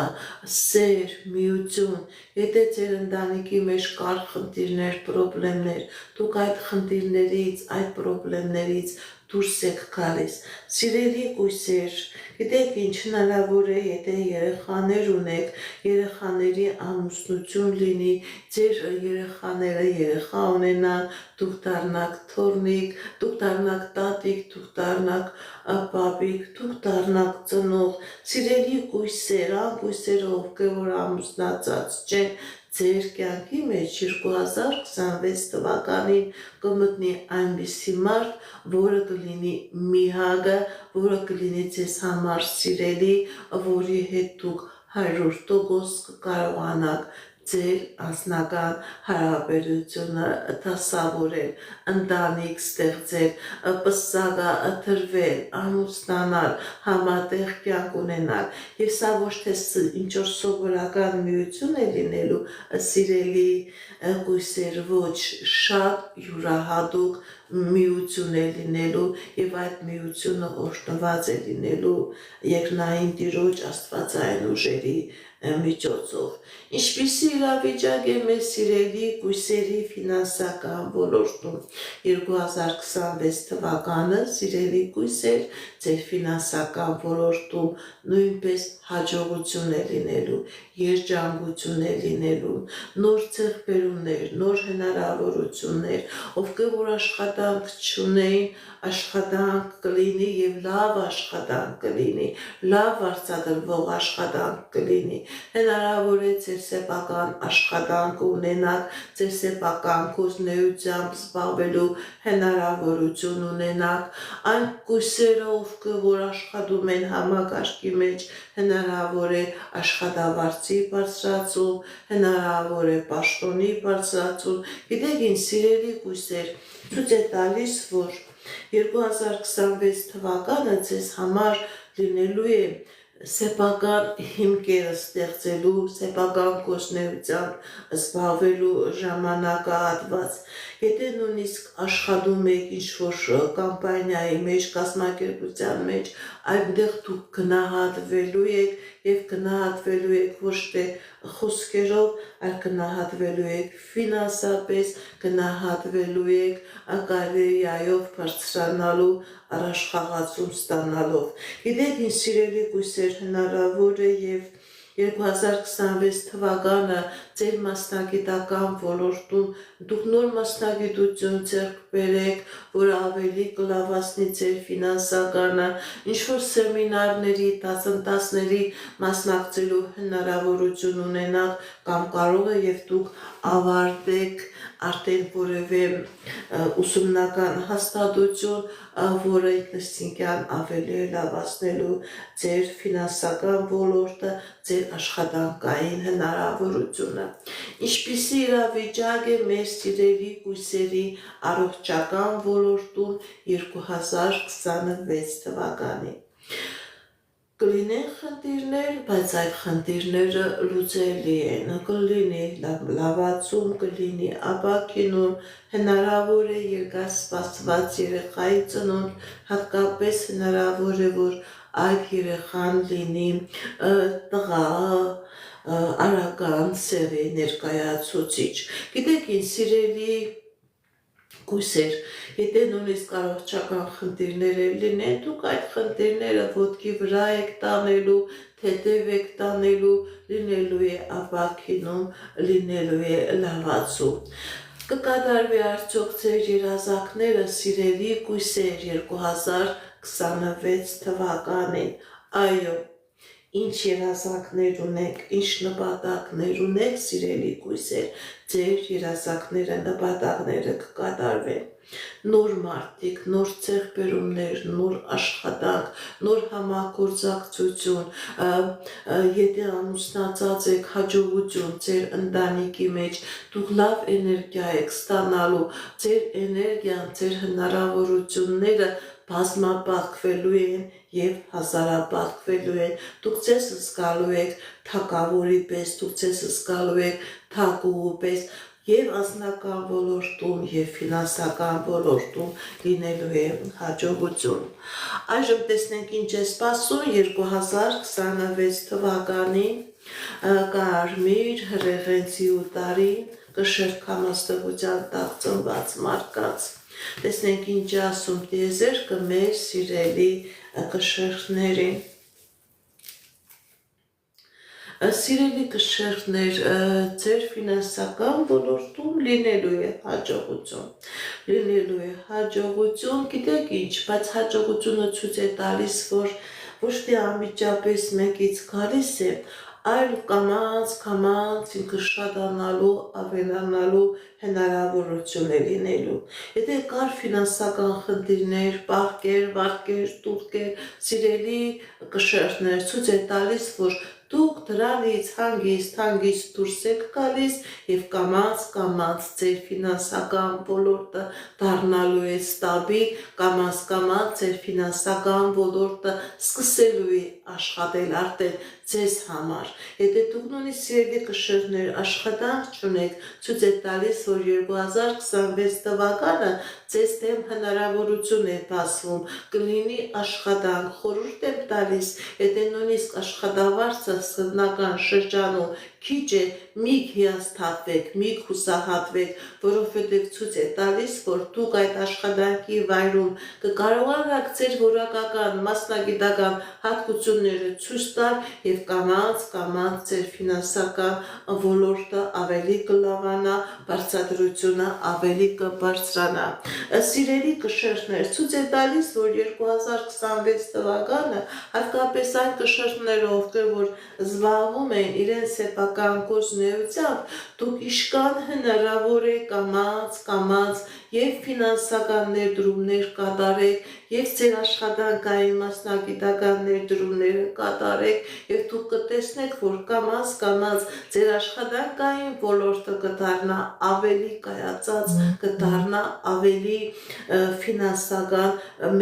սեր, միություն, եթե ձեր ընտանիքի մեջ կար խնդիրներ, խնդիրներ, դուք այդ խնդիրներից, այդ խնդիրներից դուրս եք գալիս։ Սիրելի կույսեր, գիտեք ինչ հնարավոր է, եթե երեխաներ ունեք, երեխաների ամուսնություն լինի, ձեր երեխաները երեխա ունենան, դուք դառնաք թոռնիկ, դուք դառնաք տատիկ, դուք դառնաք պապիկ, դուք դառնաք ծնող, սիրելի կույսեր, անկույսերը ովքեր որ ամուսնացած չեն, ձեր կյանքի մեջ 2026 թվականին կմտնի այնպիսի մարդ, որը կլինի միհագը, որը կլինի ձեզ համար սիրելի, որի հետ դուք 100% կկարողանաք ձեր անձնական հարաբերությունը դասավորել, ընտանիք ստեղծել, պսակադրվել, ամուսնանալ, համատեղ կյանք ունենալ։ Եվ սա ոչ թե ինչ-որ սովորական միություն է լինելու, սիրելի կույսեր, ոչ, շատ յուրահատուկ միություն է լինելու եւ այդ միությունը օրհնված է լինելու երկնային Տիրոջ աստվածային ուժերի միջոցով։ Ինչպիսի իրավիճակ է մեր սիրելի կույսերի ֆինանսական ոլորտում 2026 թվականը, սիրելի կույսեր, ձեր ֆինանսական ոլորտում նույնպես հաջողություն է լինելու, երջանկություն է լինելու, նոր ձեռքբերումներ, նոր հնարավորություններ, ովքեր որ աշխատանք չունեին, աշխատանք կլինի եւ լավ աշխատանք կլինի, լավ արձակվող աշխատանք կլինի, հնարավոր է ձեր սեփական աշխատանք ունենաք, ձեր սեփական գործունեությամբ զբաղվելու հնարավորություն ունենաք, այն կույսերը, ովքեր որ աշխատում են համակարգի մեջ, հնարավոր է աշխատավարձի բարձրացում, հնարավոր է պաշտոնի բարձրացում, գիտեք ինչ սիրելի կույսեր, ցույց է տալիս, որ 2026 թվականը ձեզ համար լինելու է սեփական հիմքերը ստեղծելու, սեփական գործունեությամբ զբաղվելու ժամանակահատված։ Եթե նույնիսկ աշխատում եք ինչ-որ կամպանիայի մեջ, կազմակերպության մեջ, այնտեղ դուք գնահատվելու եք եւ գնահատվելու եք ոչ թե խոսքերով, այլ գնահատվելու եք ֆինանսապես, գնահատվելու եք կարիերայով բարձրանալու առաջխաղացում ստանալով։ Գիտեք ինչ սիրելի կույսեր, հնարավոր է եւ 2026 թվականը ձեր մասնագիտական ոլորտում դուք նոր մասնագիտություն ձեռք բերեք, որ ավելի կլավացնի ձեր ֆինանսականը, ինչ-որ սեմինարների, դասընթացների մասնակցելու հնարավորություն ունենաք կամ կարող է և դուք ավարտեք արդեն որևէ ուսումնական հաստատություն, որը ինքնըստինքյան ավելի է լավացնելու ձեր ֆինանսական ոլորտը, ձեր աշխատանքային հնարավորությունը։ Ինչպիսի իրավիճակ է մեր սիրելի կույսերի առողջական ոլորտում 2026 թվականին։ Կլինեն խնդիրներ, բայց այդ խնդիրները լուծելի են, կլինի լավացում, կլինի ապաքինում, հնարավոր է երկար սպասված երեխայի ծնունդ, հատկապես հնարավոր է, որ այդ երեխան լինի տղա, արական սեռի ներկայացուցիչ։ Գիտեք, ինձ սիրելի կույսեր, եթե նույնիսկ առողջական խնդիրներ լինեն, դուք այդ խնդիրները ոտքի վրա եք տանելու, թեթև եք տանելու, լինելու է ապաքինում, լինելու է լավացում։ Կկատարվի արդյոք ձեր երազանքները, սիրելի կույսեր, 2026 թվականին։ Այո, ինչ երազանքներ ունեք, ինչ նպատակներ ունեք, սիրելի կույսեր, ձեր երազանքները, նպատակները կկատարվեն։ Նոր մարդիկ, նոր ձեռքբերումներ, նոր աշխատանք, նոր համագործակցություն, եթե ամուսնացած եք, հաջողություն ձեր ընտանիքի մեջ, դուք լավ էներգիա եք ստանալու, ձեր էներգիան, ձեր հնարավորությունները բազմապատկվելու են և հազարապատկվելու են, դուք ձեզ զգալու եք թագավորի պես, դուք ձեզ զգալու եք թագուհու պես, և անձնական ոլորտում, և ֆինանսական ոլորտում լինելու է հաջողություն։ Այժմ տեսնենք ինչ է սպասում 2026 թվականին, կարմիր հրեղենցի տարին, կշեռքամաստեղության տակ ծնված մարդկանց։ Տեսնենք ինչ է ասում տիեզերքը մեր սիրելի կշեռքներին։ Սիրելի կշեռքներ, ձեր ֆինանսական ոլորտում լինելու է հաջողություն, գիտեք ինչ, բայց հաջողությունը ցույց է տալիս, որ ոչ թե անմիջապես մեկից գալիս է, այլ կամաց ինքը շատանալու, ավելանալու հնարավորություն է լինելու։ Եթե կար ֆինանսական խնդիրներ, պահկեր, վարկեր, տուղկեր, սիրելի կշեռքներ, ցույց է տալիս, որ դուք դրանից հանգիստ դուրս եք գալիս և կամաց ձեր ֆինանսական ոլորտը դառնալու է ստաբիլ, կամաց ձեր ֆինանսական ոլորտը սկսելու է աշխատել արդեն ձեզ համար։ Եթե դուք նույնիսկ սիրելի կշեռքներ աշխատանք չունեք, ցույց է տալիս, որ 2026 թվականը ձեզ դեմ հնարավորություն է բացվում, կլինի աշխատանք, խորհուրդ եմ տալիս, եթե նույնիսկ աշխատավարձը սկզբնական շրջանում քիչ է, մի հիասթափվեք, մի հուսահատվեք, որովհետև ցույց է տալիս, որ դուք այդ աշխատանքի վայրում կկարողանաք ձեր որակական մասնագիտական հատկությունները ցույց տալ և կամաց ձեր ֆինանսական ոլորտը ավելի կլավանա, բարձրությունը ավելի կբարձրանա։ Սիրելի կշեռքներ, ցույց է տալիս, որ 2026 թվականը հատկապես այն կշեռքները, ովքեր որ զբաղվում են իրենց սեփական գործունեությամբ, դուք իշքան հնարավոր է կամաց և ֆինանսական ներդրումներ կատարեք, և ձեր աշխատանքային մասնագիտական ներդրումները կատարեք, և դուք կտեսնեք, որ կամաց ձեր աշխատանքային ոլորտը կդառնա ավելի կայացած, կդառնա ավելի ֆինանսական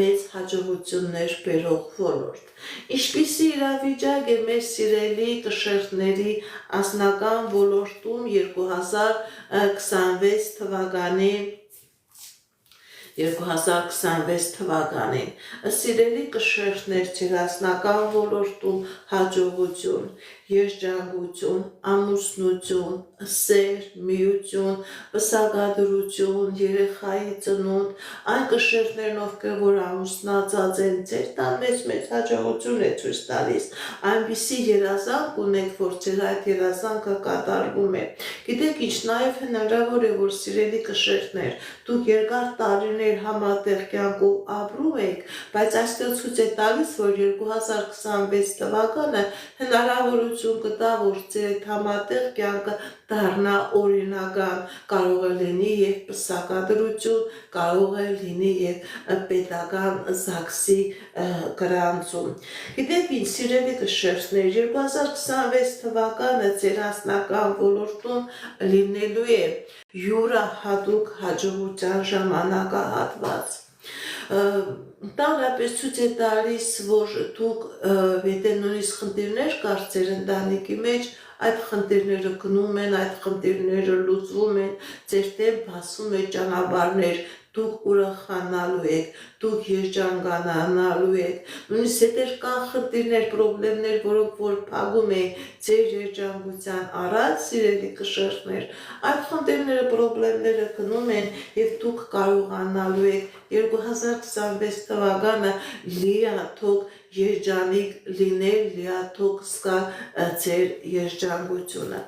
մեծ հաջողություններ բերող ոլորտ։ Ինչպիսի իրավիճակ է մեր սիրելի կշեռքների անձնական ոլորտում 2026 թվականի 2026 թվականին սիրելի կշերտներ ցեղասնական ոլորտում հաջողություն, երջանկություն, ամուսնություն, սեր, միություն, պսակադրություն, երեխայի ծնունդ, այն կշերտներն ովքեր որ ամուսնացած են, ձեր տան մեծ հաջողություն է ցույց տալիս, այնպիսի երազանք ունեք, որ ձեր այդ երազանքը կատարվում է։ Գիտեք ինչ, նաև հնարավոր է, որ սիրելի կշերտներ, դուք երկար տարիներ համատեղ կյանքով ապրում եք, բայց այստեղ ցույց է տալիս, որ 2026 թվականը հնարավորություն կտա, որ ձեր համատեղ կյանքը դառնա օրինական, կարող է լինի եւ պսակադրություն, կարող է լինի եւ պետական ԶԱԳՍ-ի գրանցում։ Գիտեք ինչ, սիրելի կշերտներ, 2026 թվականը ձեր անձնական ոլորտում լինելու է յուրահատուկ հաջողության ժամանակահատված։ Տանրապես ցույց է տալիս, որ դուք եթե նույնիսկ խնդիրներ կար ձեր ընտանիքի մեջ, այդ խնդիրները գնում են, այդ խնդիրները լուծվում են, ձեր դեմ բացում է ճանապարհներ, դուք ուրախանալու եք, դուք երջանկանալու եք, նույնիսկ եթե կան խնդիրներ, խնդիրներ, որոնք որ փակում են ձեր երջանկության առաջ, սիրելի կշերտներ, այդ խնդիրները, խնդիրները գնում են եւ դուք կարողանալու եք 2026 թվականը լիաթոք երջանիկ լինել, լիաթոք զգալ ձեր երջանկությունը։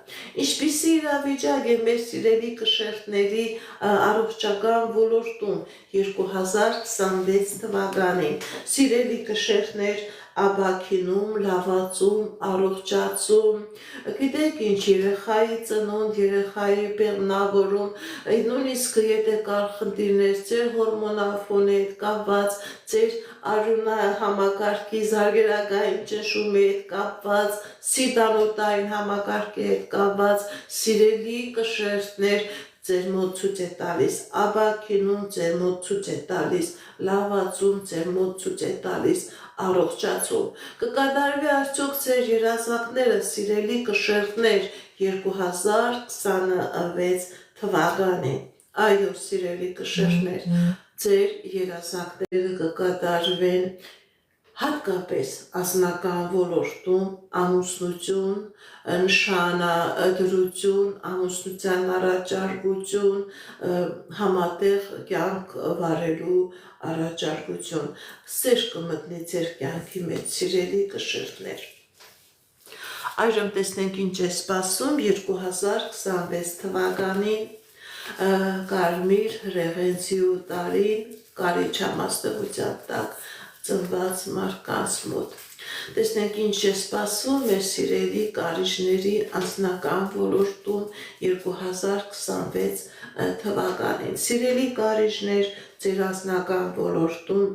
Ինչպիսի իրավիճակ է մեր սիրելի կշերտների առողջական ոլորտում 2026 թվականին։ Սիրելի կշերտներ, ապաքինում, լավացում, առողջացում, գիտեք ինչ, երեխայի ծնունդ, երեխայի բեղմնավորում, նույնիսկ եթե կար խնդիրներ ձեր հորմոնալ ֆոնի հետ կապված, ձեր արյունահամակարգի զարգերակային ճնշումի հետ կապված, սիրտանոթային համակարգի հետ կապված, սիրելի կշերտներ, ձեր մոտ ցույց է տալիս ապաքինում, ձեր մոտ ցույց է տալիս լավացում, ձեր մոտ ցույց է տալիս առողջացում։ Կկատարվի արդյոք ձեր երազանքները, սիրելի կշերտներ, 2026 թվականին։ Այո, սիրելի կշերտներ, ձեր երազանքները կկատարվեն հատկապես անձնական ոլորտում, ամուսնություն, նշանադրություն, ամուսնության առաջարկություն, համատեղ կյանք վարելու առաջարկություն, սեր կմտնի ձեր կյանքի մեջ, սիրելի կշերտներ։ Այժմ տեսնենք ինչ է սպասում 2026 թվականին կարմիր ռեղենցիու տարին կարիճամաստեղության տակ ծնված մարդկանց մոտ։ Տեսնենք ինչ է սպասում մեր սիրելի կարիճների անձնական ոլորտում 2026 թվականին։ Սիրելի կարիճներ, ձեր անձնական ոլորտում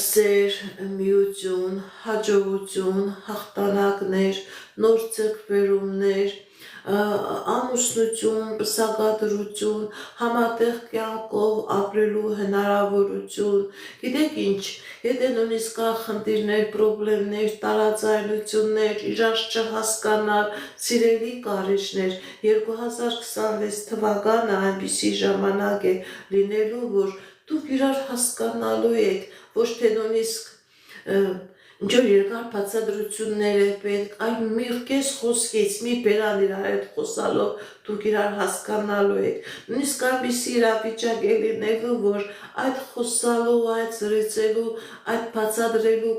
սեր, միություն, հաջողություն, հաղթանակներ, նոր ձեռքբերումներ, ամուսնություն, պսակադրություն, համատեղ կյանքով ապրելու հնարավորություն։ Գիտեք ինչ, եթե նույնիսկ կա խնդիրներ, խնդիրներ, տարաձայնություններ, իրար չհասկանալ, սիրելի կարիճներ, 2026 թվականը այնպիսի ժամանակ է լինելու, որ դուք իրար հասկանալու եք, ոչ թե նույնիսկ ինչ որ երկար բացատրություններ է պետք, այլ մի կես խոսքից, մի բերան իրար հետ խոսալով դուք իրար հասկանալու եք։ Նույնիսկ այնպիսի իրավիճակ է լինելու, որ այդ խոսալու, այդ զրուցելու, այդ բացատրելու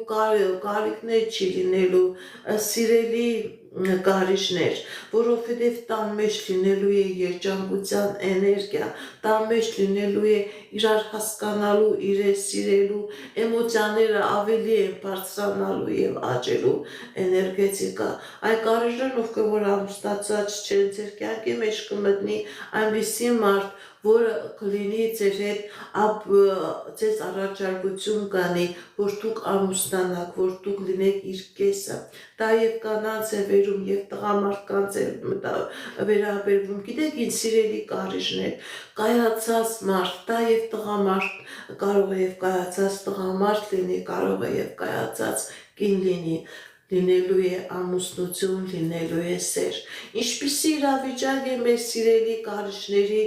կարիքներ չի լինելու, սիրելի կարիճներ, որովհետև տան մեջ լինելու է երջանկության էներգիա, տան մեջ լինելու է իրար հասկանալու, իրար սիրելու, էմոցիաները ավելի են բարձրանալու եւ աճելու էներգետիկա։ Այն կարիճներն, ովքեր որ ամուսնացած չեն, ձեր կյանքի մեջ կմտնի այնպիսի մարդ, որը կլինի ձեր հետ ձեզ առաջարկություն կանի, որ դուք ամուսնանաք, որ դուք լինեք իր կեսը։ Դա եւ կանանց է վերում եւ տղամարդկանց է վերաբերվում։ Գիտեք ինչ, սիրելի կարիճներ, կայացած մարդ, դա եւ տղամարդ, կարող է եւ կայացած տղամարդ լինի, կարող է եւ կայացած կին լինի, լինելու է ամուսնություն, լինելու է սեր։ Ինչպիսի իրավիճակ է մեր սիրելի կարիճների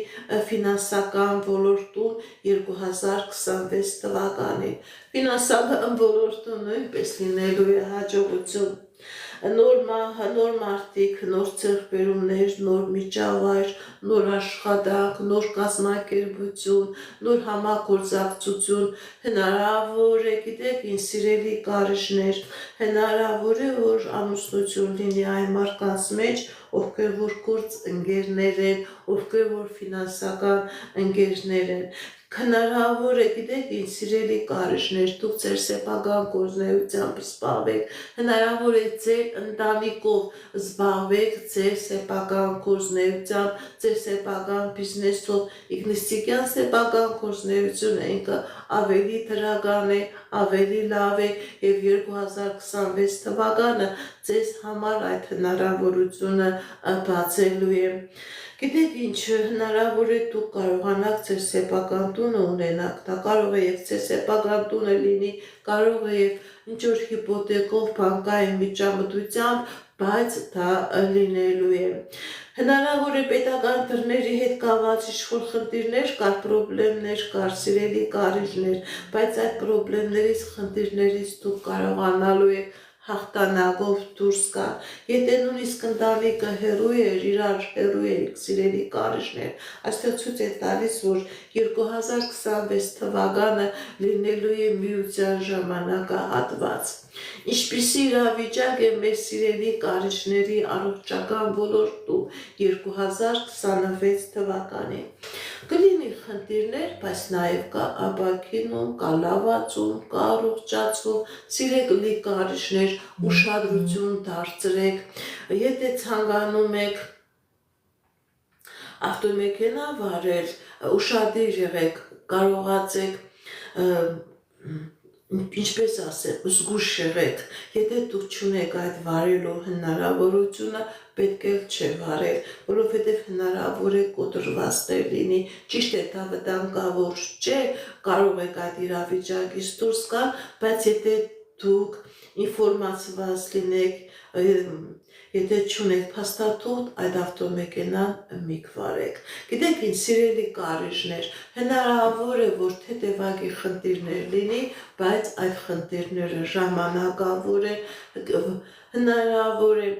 ֆինանսական ոլորտում 2026 թվականին։ Ֆինանսական ոլորտում նույնպես լինելու է հաջողություն։ Նոր մարդիկ, նոր ձեռքբերումներ, նոր միջավայր, նոր աշխատանք, նոր կազմակերպություն, նոր համագործակցություն, հնարավոր է, գիտեք, ինձ սիրելի կարիճներ, հնարավոր է, որ ամուսնություն լինի այն մարդկանց մեջ, ովքեր որ գործ ընկերներ են, ովքեր որ ֆինանսական ընկերներ են։ Հնարավոր է, գիտեք, ինձ սիրելի կարիճներ, դուք ձեր սեփական գործունեությամբ զբաղվեք, հնարավոր է ձեր ընտանիքով զբաղվեք ձեր սեփական գործունեությամբ, ձեր սեփական բիզնեսով, ինքնիստիկյան սեփական գործունեությունը ինքը ավելի դրական է, ավելի լավ է եւ 2026 թվականը ձեզ համար այդ հնարավորությունը բացելու է։ Գիտեք ինչ, հնարավոր է դուք կարողանաք ձեր սեփական տունը ունենաք, դա կարող է եւ ձեր սեփական տունը լինի, կարող է եւ ինչ որ հիպոթեկով, բանկային միջամտությամբ, բայց դա լինելու է։ Հնարավոր է պետական դռների հետ կապված ինչ-որ խնդիրներ կար, պրոբլեմներ կար, սիրելի կարիճներ, բայց այդ պրոբլեմներից, խնդիրներից դուք կարողանալու եք հաղթանակով դուրս գալ։ Եթե նույնիսկ ընտանիքը հեռու է, իրար հեռու է, սիրելի կարիճներ, այստեղ ցույց է տալիս, որ 2026 թվականը լինելու է միության ժամանակահատված։ Ինչպիսի իրավիճակ է մեր սիրելի կարիճների առողջական ոլորտում 2026 թվականին։ Կլինի խնդիրներ, բայց նաև կա ապակինում, կա լավացում, կա առողջացում, սիրելի կարիճներ, ուշադրություն դարձրեք, եթե ցանկանում եք ավտոմեքենա վարել, ուշադիր եղեք, կարողացեք ինչպես ասեմ, զգույշ եղեք, եթե դուք չունեք այդ վարելու հնարավորությունը, պետք է չէ վարել, որովհետև հնարավոր է կոտրվածներ լինի, ճիշտ է դա վտանգավոր չէ, կարող եք այդ իրավիճակից դուրս գալ, բայց եթե դուք ինֆորմացված լինեք, եթե չունեք փաստաթուղթ, այդ ավտոմեքենան մի վարեք։ Գիտեք ինչ, սիրելի կարիճներ, հնարավոր է, որ թեթևակի խնդիրներ լինի, բայց այդ խնդիրները ժամանակավոր են, հնարավոր է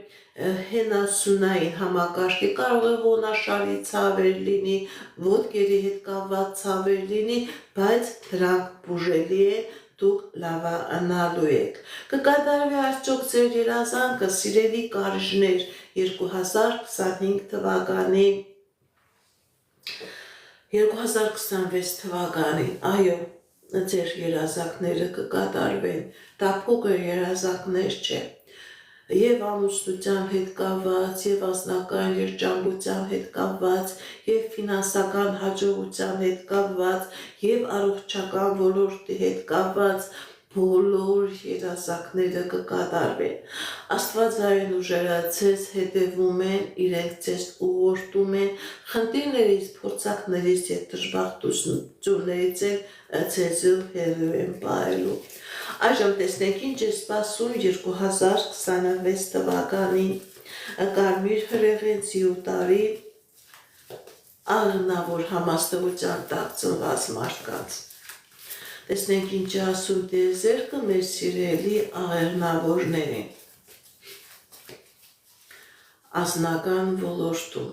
հենասյունային համակարգի կարող է ողնաշարի ցավեր լինի, ոտքերի հետ կապված ցավեր լինի, բայց դրանք բուժելի են, դուք լավանալու եք։ Կկատարվի արդյոք ձեր երազանքը, սիրելի կարիճներ, 2025 թվականի 2026 թվականին, այո, ձեր երազանքները կկատարվեն, դա փոքր երազանքներ չէ, եւ ամուսնության հետ կապված, եւ անձնական երջանկության հետ կապված, եւ ֆինանսական հաջողության հետ կապված, եւ առողջական ոլորտի հետ կապված բոլոր երազանքները կկատարվեն։ Աստվածային ուժերը ձեզ հետևում են, իրենք ձեզ ուղղորդում են, խնդիրներից, փորձակներից եւ դժբախտություններից ձեզ հեռու են պահելու։ Այժմ տեսնենք ինչ է սպասում 2026 թվականին կարմիր հրեղենցի տարի աղնավոր համաստեղության տակ ծնված մարդկանց։ Տեսնենք ինչ է ասում տիեզերքը մեր սիրելի աղեղնավորներին։ Անձնական ոլորտում։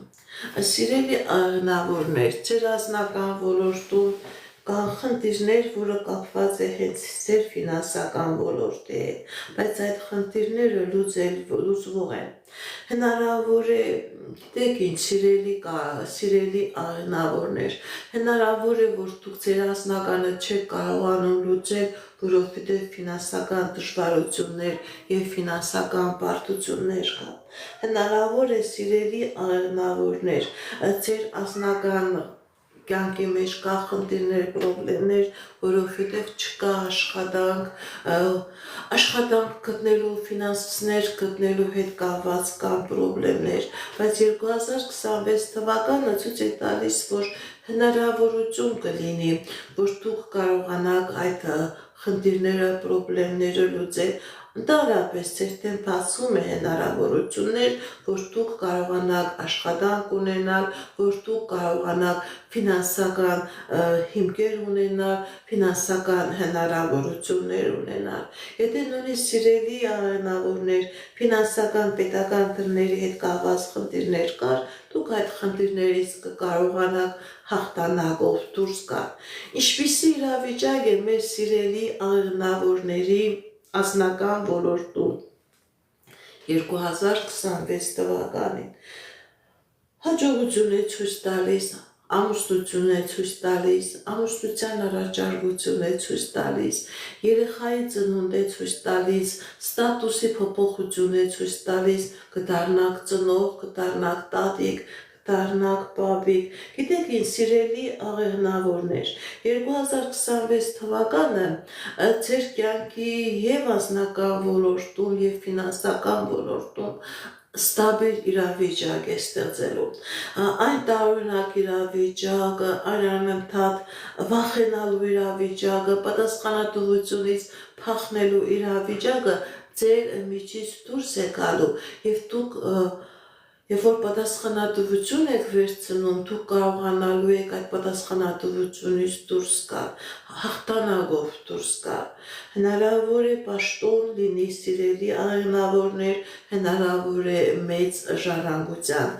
Սիրելի աղեղնավորներ, ձեր անձնական ոլորտում կան խնդիրներ, որը կապված է հենց ձեր ֆինանսական ոլորտի հետ, բայց այդ խնդիրները լուծվող են։ Հնարավոր է, գիտեք ինչ, սիրելի աղեղնավորներ, հնարավոր է, որ դուք ձեր անձնականը չեք կարողանում լուծել, որովհետև ֆինանսական դժվարություններ եւ ֆինանսական բարդություններ կան։ Հնարավոր է, սիրելի աղեղնավորներ, ձեր անձնական կյանքի մեջ կա խնդիրներ, պրոբլեմներ, որովհետև չկա աշխատանք գտնելու, ֆինանսներ գտնելու հետ կապված կան պրոբլեմներ, բայց 2026 թվականը ցույց է տալիս, որ հնարավորություն կլինի, որ դուք կարողանաք այդ խնդիրները, պրոբլեմները լուծել, Ընդհանրապես ձեր դեմ բացում է հնարավորություններ, որ դուք կարողանաք աշխատանք ունենալ, որ դուք կարողանաք ֆինանսական հիմքեր ունենալ, ֆինանսական հնարավորություններ ունենալ։ Եթե նույնիսկ սիրելի աղենավորներ, ֆինանսական պետական դռների հետ կապված խնդիրներ կար, դուք այդ խնդիրներից կկարողանաք հաղթանակով դուրս գալ։ Ինչպիսի իրավիճակ է մեր սիրելի աղենավորների անձնական ոլորտում 2026 թվականին։ Հաջողություն է ցույց տալիս, ամուսնություն է ցույց տալիս, ամուսնության առաջարկություն է ցույց տալիս, երեխայի ծնունդ է ցույց տալիս, ստատուսի փոփոխություն է ցույց տալիս, կդառնաք ծնող, կդառնաք տատիկ, կդառնաք պապիկ։ Գիտեք ինչ, սիրելի աղեղնավորներ, 2026 թվականը ձեր կյանքի եւ անձնական ոլորտում եւ ֆինանսական ոլորտում ստաբիլ իրավիճակ է ստեղծելու։ Այն տարօրինակ իրավիճակը, այն անընդհատ վախենալու իրավիճակը, պատասխանատվությունից փախնելու իրավիճակը ձեր միջից դուրս է գալու եւ դուք Երբ որ պատասխանատվություն եք վերցնում, դուք կարողանալու եք այդ պատասխանատվությունից դուրս գալ, հաղթանակով դուրս գալ։ Հնարավոր է պաշտոն լինի, սիրելի աղենավորներ, հնարավոր է մեծ ժառանգության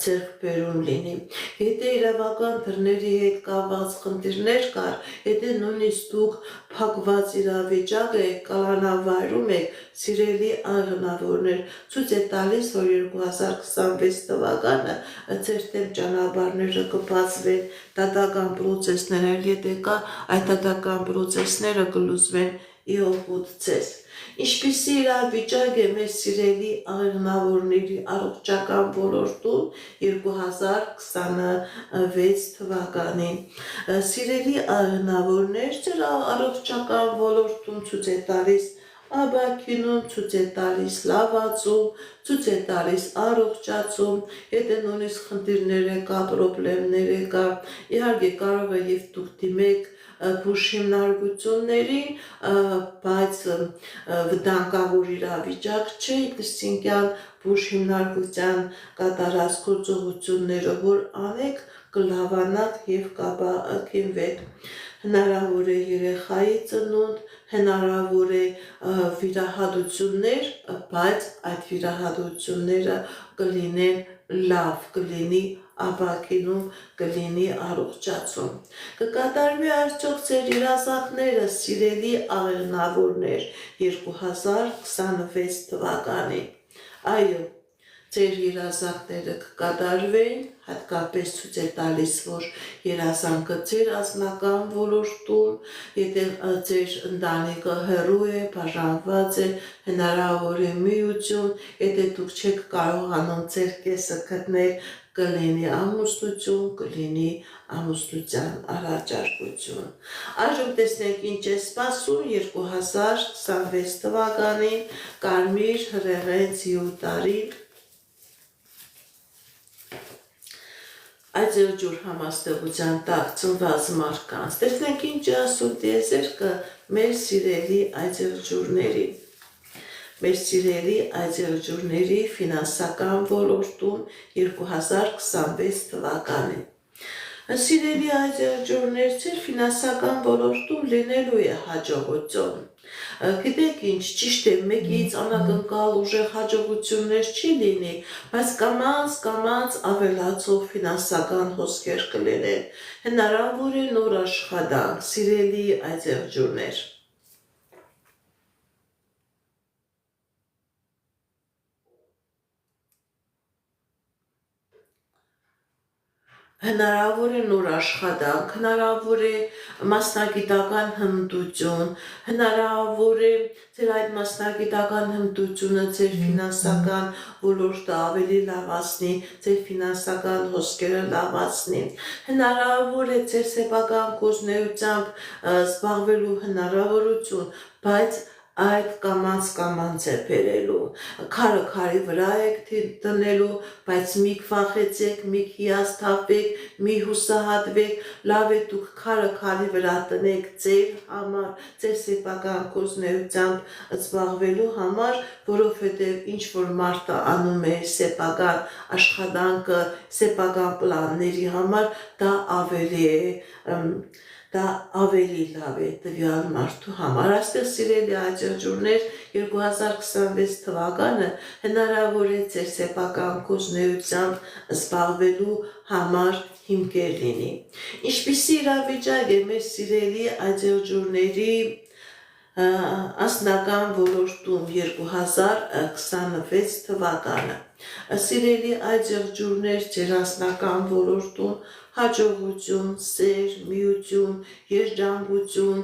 ձեռքբերում լինի։ Եթե իրավական դռների հետ կապված խնդիրներ կար, եթե նույնիսկ դուք փակված իրավիճակ եք, կալանավայրում եք, սիրելի աղենավորներ, ցույց է տալիս, որ 2026 թվականը ձեր դեմ ճանապարհները կբացվեն, դատական պրոցեսներ, եթե կա, այդ դատական պրոցեսները կլուծվեն իօգուտ ձեզ։ Ինչպիսի իրավիճակ է մեր սիրելի աղենավորների առողջական ոլորտում 2026 թվականին։ Սիրելի աղենավորներ, ձեր առողջական ոլորտում ցույց է տալիս աբակինում, ցույց է տալիս լավացում, ցույց է տալիս առողջացում, եթե նույնիսկ խնդիրներ կա, պրոբլեմներ կա, իհարկե կարող է եւ դուք դիմեք բուժ հիմնարկություններին, բայց վտանգավոր իրավիճակ չէ, Քրիստինյան բուժ հիմնարկության կատարած գործողությունները, որ անեք, կլավանաք եւ կապահինվեք։ Հնարավոր է երեխայի ծնունդ, հնարավոր է վիրահատություններ, բայց այդ վիրահատությունները կլինեն լավ, կլինի ապակինում, կլինի առողջացում։ Կկատարվի արդյոք ձեր երազանքները, սիրելի աղենավորներ, 2026 թվականին։ Այո, ձեր երազանքները կկատարվեն, հատկապես ցույց է տալիս, որ երազանքը ձեր անձնական ոլորտում, եթե ձեր ընտանիքը հեռու է, բաժանված է, հնարավոր է միություն, եթե դուք չեք կարողանում ձեր կեսը գտնել, կլինի ամուսնություն, կլինի ամուսնության առաջարկություն։ Այժմ տեսնենք ինչ է սպասում 2026 թվականին Կարմիր հրեղեն Ձիուտարի Այծելջուր համաստեղության տակ ծնված մարդկանց։ Տեսնենք ինչ ասում տիեզերքը մեր սիրելի այծելջուրների։ Մեր սիրելի այծելջուրների ֆինանսական ոլորտում 2026 թվականին։ Սիրելի այծելջուրներ, ձեր ֆինանսական ոլորտում լինելու է հաջողություն։ Գիտեք ինչ, ճիշտ է, մեկից անակնկալ ուժեղ հաջողություններ չի լինի, բայց կամաց ավելացող ֆինանսական հոսքեր կլինեն։ Հնարավոր է նոր աշխատանք, սիրելի այծելջուրներ։ Հնարավոր է նոր աշխատանք, հնարավոր է մասնագիտական հմտություն, հնարավոր է ձեր այդ մասնագիտական հմտությունը ձեր ֆինանսական ոլորտը ավելի լավացնի, ձեր ֆինանսական հոսքերը լավացնի, հնարավոր է ձեր սեփական գործունեությամբ զբաղվելու հնարավորություն, բայց այդ կամանց է բերելու, քարը քարի վրա եք դնելու, բայց մի վախեցեք, մի հիասթափվեք, մի հուսահատվեք, լավ է դուք քարը քարի վրա տնեք ձեր համար, ձեր սեփական գործունեությամբ զբաղվելու համար, որովհետև ինչ որ մարդը անում է սեփական աշխատանքը, սեփական պլանների համար, դա ավելի լավ է տվյալ մարդու համար։ Այստեղ սիրելի աջակցություններ 2026 թվականը հնարավոր է ձեր սեփական գործունեությամբ զբաղվելու համար հիմքեր լինի։ Ինչպիսի իրավիճակ է մեր սիրելի աջակցությունների անձնական ոլորտում 2026 թվականը։ Սիրելի աջակցություններ ձեր անձնական ոլորտում հաջողություն, սեր, միություն, երջանկություն,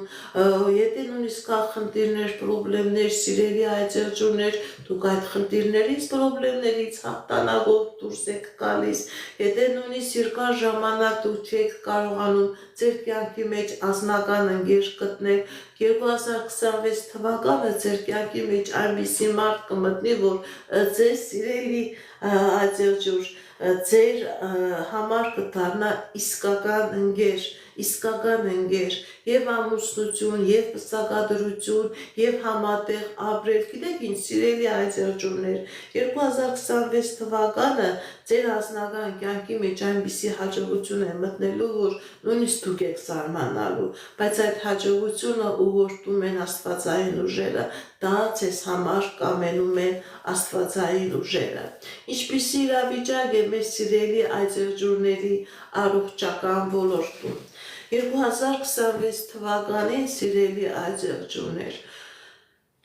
եթե նույնիսկ կա խնդիրներ, պրոբլեմներ, սիրելի աջակցություններ, դուք այդ խնդիրներից, պրոբլեմներից հաղթանակով դուրս եք գալիս, եթե նույնիսկ երկար ժամանակ դուք չեք կարողանում ձեր կյանքի մեջ անձնական ընկեր գտնել, 2026 թվականը ձեր կյանքի մեջ այնպիսի մարդ կմտնի, որ ձեր սիրելի աջակցություն ձեր համար կդառնա իսկական ընկեր, եւ ամուսնություն, եւ պսակադրություն, եւ համատեղ ապրել։ Գիտեք ինչ, սիրելի աջակցություններ, 2026 թվականը ձեր անձնական կյանքի մեջ այնպիսի հաջողություն է մտնելու, որ նույնիսկ դուք եք զարմանալու, բայց այդ հաջողությունը ուղղորդում են աստվածային ուժերը, դա ձեզ համար կամենում են աստվածային ուժերը։ Ինչպիսի իրավիճակ է մեր սիրելի աջակցությունների առողջական ոլորտում։ 2026 թվականին սիրելի աջակցություններ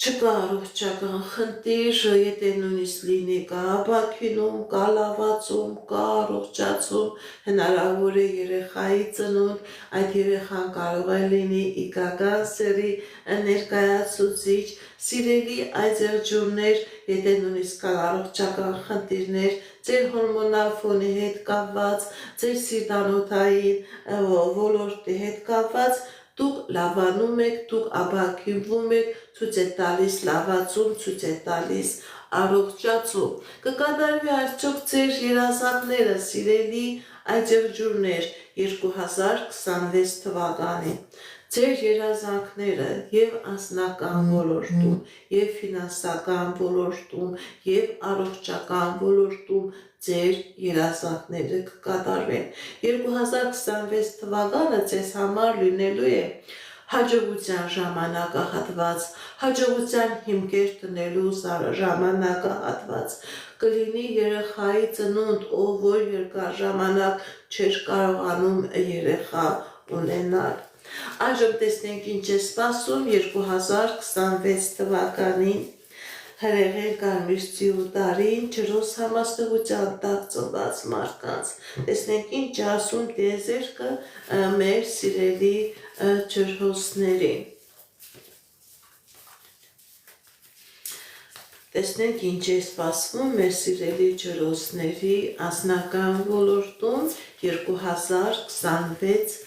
չկա առողջական խնդիր, եթե նույնիսկ լինի կա ապաքինում, կա լավացում, կա առողջացում, հնարավոր է երեխայի ծնունդ, այդ երեխան կարող է լինի իգական սերի ներկայացուցիչ, սիրելի աջակցություններ, եթե նույնիսկ կա առողջական խնդիրներ, ձեր հորմոնալ ֆոնի հետ կապված, ձեր սիրտանոթային ոլորտի հետ կապված, դուք լավանում եք, դուք ապաքինվում եք, ցույց է տալիս լավացում, ցույց է տալիս առողջացում։ Կկատարվի արդյոք ձեր երազանքները, սիրելի աջակցություններ, 2026 թվականին։ Ձեր երազանքները եւ անձնական ոլորտում, եւ ֆինանսական ոլորտում, եւ առողջական ոլորտում ձեր երազանքները կկատարվեն։ 2026 թվականը ձեզ համար լինելու է հաջողության ժամանակահատված, հաջողության հիմքեր տնելու ժամանակահատված, կլինի երեխայի ծնունդ, ով որ երկար ժամանակ չէր կարողանում երեխա ունենալ։ Այժմ տեսնենք ինչ է սպասում 2026 թվականին հրեղեն կարմիր ծիուտարին ջրոս համաստեղության տակ ծնված մարդկանց։ Տեսնենք ինչ ասում տիեզերքը մեր սիրելի ջրհոսներին։ Տեսնենք ինչ է սպասվում մեր սիրելի ջրհոսների անձնական ոլորտում 2026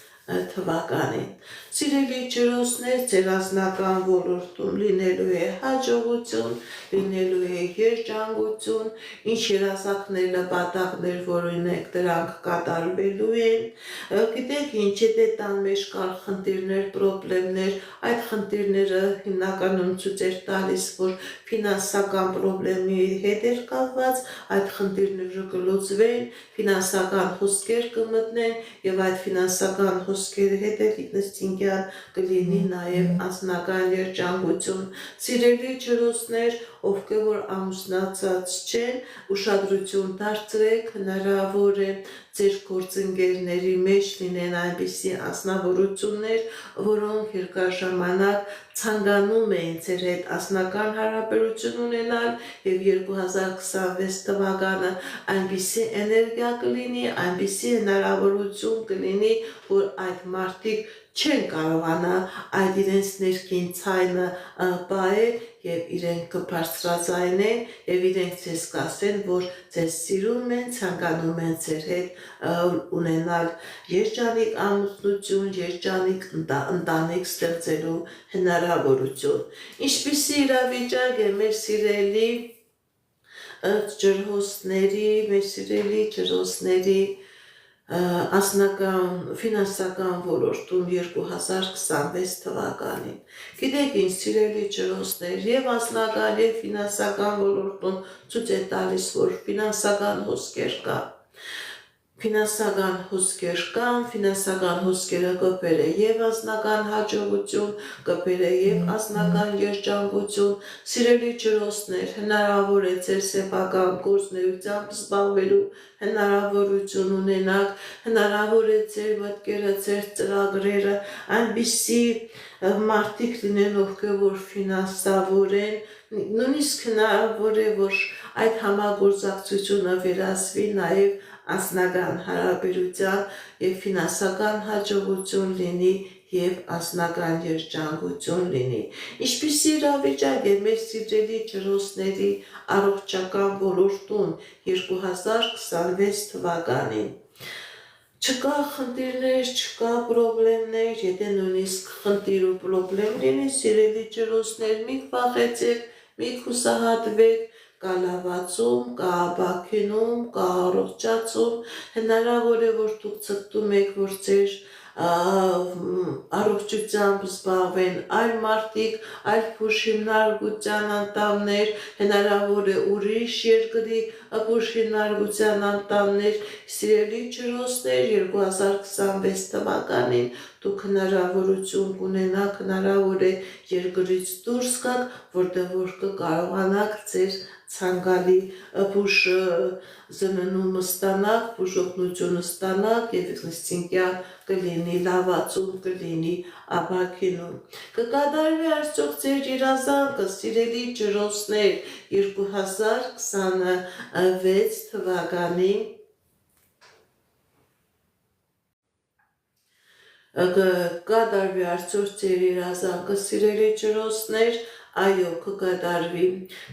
թվականին։ Սիրելի ջրհոսներ, ձեր անձնական ոլորտում լինելու է հաջողություն, լինելու է երջանկություն, ինչ երազանքներ, նպատակներ, որ ունեք, դրանք կատարվելու են։ Գիտեք ինչ, եթե տան մեջ կար խնդիրներ, պրոբլեմներ, այդ խնդիրները հիմնականում ցույց էր տալիս, որ ֆինանսական պրոբլեմի հետ էր կապված, այդ խնդիրները կլուծվեն, ֆինանսական հոսքեր կմտնեն եւ այդ ֆինանսական հոսքերի հետ կլինի նաև անձնական երջանկություն։ Սիրելի ջրհոսներ, ովքեր որ ամուսնացած չեն, ուշադրություն դարձրեք, հնարավոր է ձեր գործընկերների մեջ լինեն այնպիսի անձնավորություններ, որոնք երկար ժամանակ ցանկանում էին ձեր հետ անձնական հարաբերություն ունենալ եւ 2026 թվականը այնպիսի էներգիա կլինի, այնպիսի հնարավորություն կլինի, որ այդ մարդիկ չեն կարողանա այդ իրենց ներքին ցայնը պահել եւ իրենք կբարձրացնեն եւ իրենք ձեզ կասեն, որ ձեզ սիրում են, ցանկանում են ձեր հետ ունենալ երջանիկ ամուսնություն, երջանիկ ընտանիք ստեղծելու հնարավորություն։ Ինչպիսի իրավիճակ է մեր սիրելի ջրհոսների անձնական ֆինանսական ոլորտում 2026 թվականին։ Գիտեք ինչ, սիրելի ջրհոսներ, եւ անձնական եւ ֆինանսական ոլորտում ցույց է տալիս, որ ֆինանսական հոսքեր կա։ Ֆինանսական հոսքերը կբերը եւ անձնական հաջողություն, կբերը եւ անձնական երջանկություն։ Սիրելի ջրհոսներ, հնարավոր է ձեր սեփական գործունեությամբ զբաղվելու հնարավորություն ունենաք, հնարավոր է ձեր մտքերը, ձեր ծրագրերը այնպիսի մարդիկ լինեն, ովքեր որ ֆինանսավոր են, նույնիսկ հնարավոր է, որ այդ համագործակցությունը վերածվի նաեւ անձնական հարաբերության եւ ֆինանսական հաջողություն լինի եւ անձնական երջանկություն լինի։ Ինչպիսի իրավիճակ է մեր սիրելի ջրհոսների առողջական ոլորտում 2026 թվականին։ Չկա խնդիրներ, չկա պրոբլեմներ, եթե նույնիսկ խնդիր ու պրոբլեմ լինի, սիրելի ջրհոսներ, մի վախեցեք, մի հուսահատվեք, կա լավացում, կա ապաքինում, կա առողջացում, հնարավոր է, որ դուք ցկտում եք, որ ձեր առողջությամբ զբաղվեն այլ մարդիկ, այլ փոշինարգության անդամներ, հնարավոր է ուրիշ երկրի փոշինարգության անդամներ, սիրելի ջրհոսներ 2026 թվականին դուք հնարավորություն կունենաք, հնարավոր է երկրից դուրս գաք, որտեղ որ կկարողանաք ձեր ցանկալի փուշ զննումը ստանաք, փուշօգնությունը ստանաք եւ քրիստոնյա կլինի լավացում, կլինի ապաքինում։ Կկատարվի արդյոք ձեր երազանքը, սիրելի ջրհոսներ 2026 թվականին կկատարվի արդյոք ձեր երազանքը, սիրելի ջրհոսներ, այո, կկատարվի,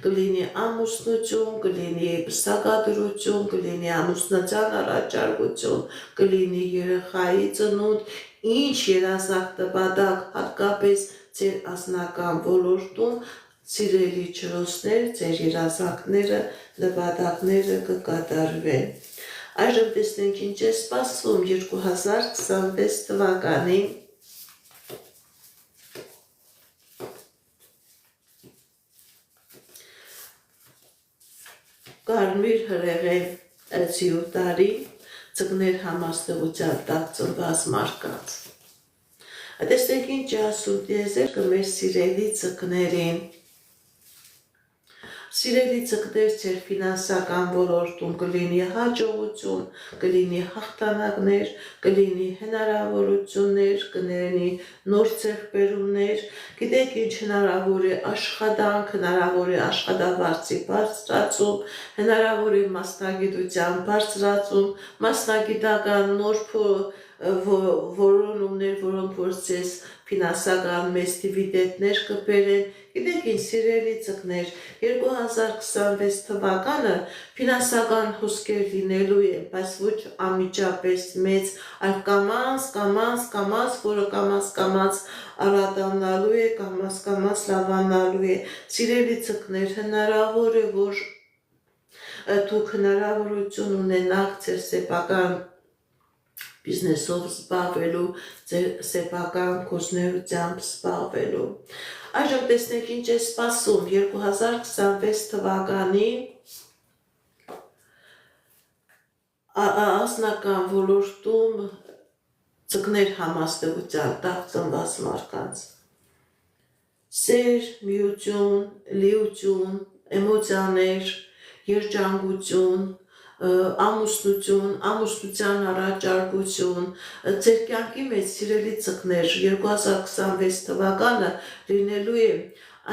կլինի ամուսնություն, կլինի պսակադրություն, կլինի ամուսնության առաջարկություն, կլինի երեխայի ծնունդ, ինչ երազանք տպատակ, հատկապես ձեր անձնական ոլորտում, սիրելի ջրհոսներ, ձեր երազանքները, նպատակները կկատարվեն։ Այժմ տեսնենք ինչ է սպասվում 2026 թվականին։ Կարմիր հրեղեն ցյուտարի ծկներ համաստեղության տակ ծնված մարդկանց։ Տեսնենք ինչ ասում տիեզերքը մեր սիրելի ծկներին։ Սիրելի ծկներ, ձեր ֆինանսական ոլորտում կլինի հաջողություն, կլինի հաղթանակներ, կլինի հնարավորություններ, կլինի նոր ձեռքբերումներ, գիտեք ինչ հնարավոր է աշխատանք, հնարավոր է աշխատավարձի բարձրացում, հնարավոր է մասնագիտության բարձրացում, մասնագիտական նոր որոնումներ, որոնք որ ձեզ ֆինանսական մեծ դիվիդենտներ կբերեն։ Գիտեք ինչ, սիրելի ծկներ, 2026 թվականը ֆինանսական հոսքեր լինելու են, բայց ոչ անմիջապես մեծ, այլ կամաց, որը կամաց արադանալու է, կամաց լավանալու է։ Սիրելի ծկներ, հնարավոր է, որ դուք հնարավորություն ունենաք ձեր սեփական բիզնեսով զբաղվելու, ձեր սեփական գործունեությամբ զբաղվելու։ Այժմ տեսնենք ինչ է սպասում 2026 թվականի անձնական ոլորտում ծկներ համաստեղության տակ ծնված մարդկանց։ Սեր, միություն, լիություն, էմոցիաներ, երջանկություն, ամուսնություն, ամուսնության առաջարկություն, ձեր կյանքի մեջ սիրելի ծկներ 2026 թվականը լինելու է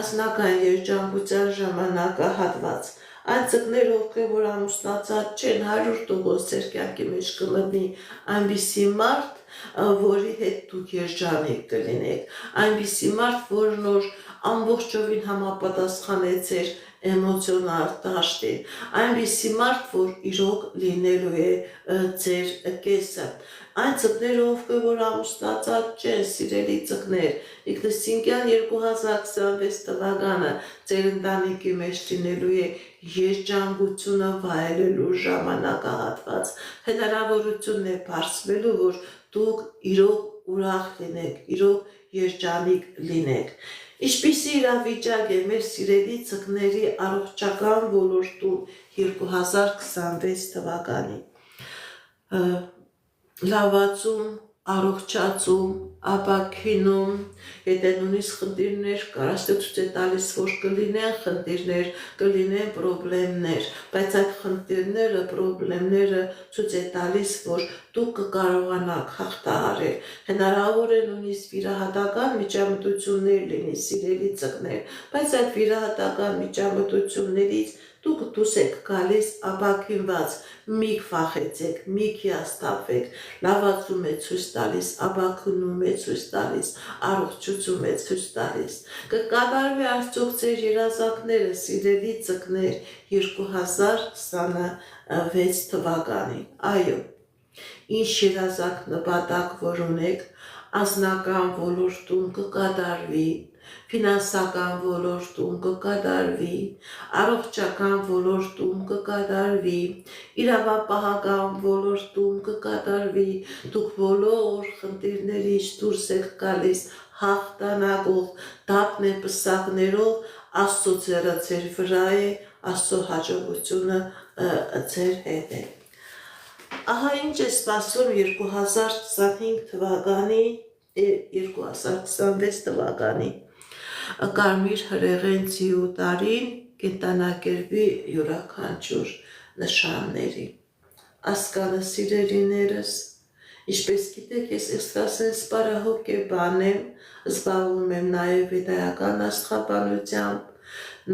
անձնական երջանկության ժամանակահատված։ Այն ծկներ, ովքեր որ ամուսնացած չեն, 100% ձեր կյանքի մեջ կմտնի այնպիսի մարդ, որի հետ դուք երջանիկ կլինեք, այնպիսի մարդ, որն որ ամբողջովին համապատասխանեց իր էմոցիոնալ դաշտին, այնպիսի մարդ, որ իրոք լինելու է ձեր կեսը։ Այն ծկները, որ ամուսնացած չեն, սիրելի ծկներ, Իգնասինկյան 2026 թվականը ձեր ընտանիքի մեջ լինելու է երջանկությունը վայելելու ժամանակահատված, հնարավորություն է բարձվելու, որ դուք իրոք ուրախ լինեք, իրոք երջանիկ լինեք։ Ինչպիսի իրավիճակ է մեր սիրելի ծկների առողջական ոլորտում 2026 թվականին։ Լավացում, առողջացում, ապաքինում, եթե նույնիսկ խնդիրներ կար, Աստված ցույց է տալիս, որ կլինեն խնդիրներ, կլինեն պրոբլեմներ, բայց այդ խնդիրները, պրոբլեմները ցույց է տալիս, որ դուք կկարողանաք հաղթահարել։ Հնարավոր է նույնիսկ վիրահատական միջամտություններ լինի, սիրելի ծկներ, բայց այդ վիրահատական միջամտություններից դուք դուրս եք գալիս ապաքինված, մի վախեցեք, մի հիասթափվեք, լավացում է ցույց տալիս, ապաքինում է ցույց տալիս, առողջություն է ցույց տալիս։ Կկատարվի արդյոք ձեր երազանքները, սիրելի ծկներ, 2026 թվականին։ Այո, ինչ երազանք նպատակ որ ունեք, անձնական ոլորտում կկատարվի, ֆինանսական ոլորտում կկատարվի, առողջական ոլորտում կկատարվի, իրավապահական ոլորտում կկատարվի, դուք բոլոր խնդիրներից դուրս եք գալիս հաղթանակով, դափնեպսակներով, Աստծո ձեռը ձեր վրա է, Աստծո հաջողությունը ձեր հետ է։ Ահա ինչ է սպասում 2025 թվականի, 2026 թվականի Կարմիր հրեղեն ձիու տարին կենտանակերպի յուրաքանչյուր նշանների։ Ասկանը սիրելիներս, ինչպես գիտեք, ես էքստրասենս պարահոգեբան եմ, զբաղվում եմ նաև վեդայական աստղաբանությամբ,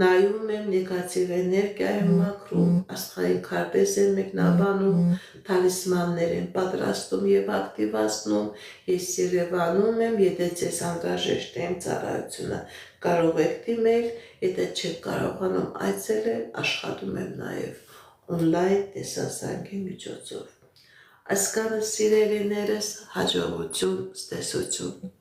նայում եմ նեգատիվ էներգիայում մաքրում, աստղային քարտեզ եմ մեկնաբանում, թալիսմաններ եմ պատրաստում եւ ակտիվացնում, ես Երևանում եմ, եթե ձեզ անհրաժեշտ է ծառայությունը, կարող եք դիմել, եթե չեք կարողանում այցելել, աշխատում եմ նաև օնլայն տեսասանքի միջոցով։ Ասկանը սիրելիներս, հաջողություն, ստեսություն։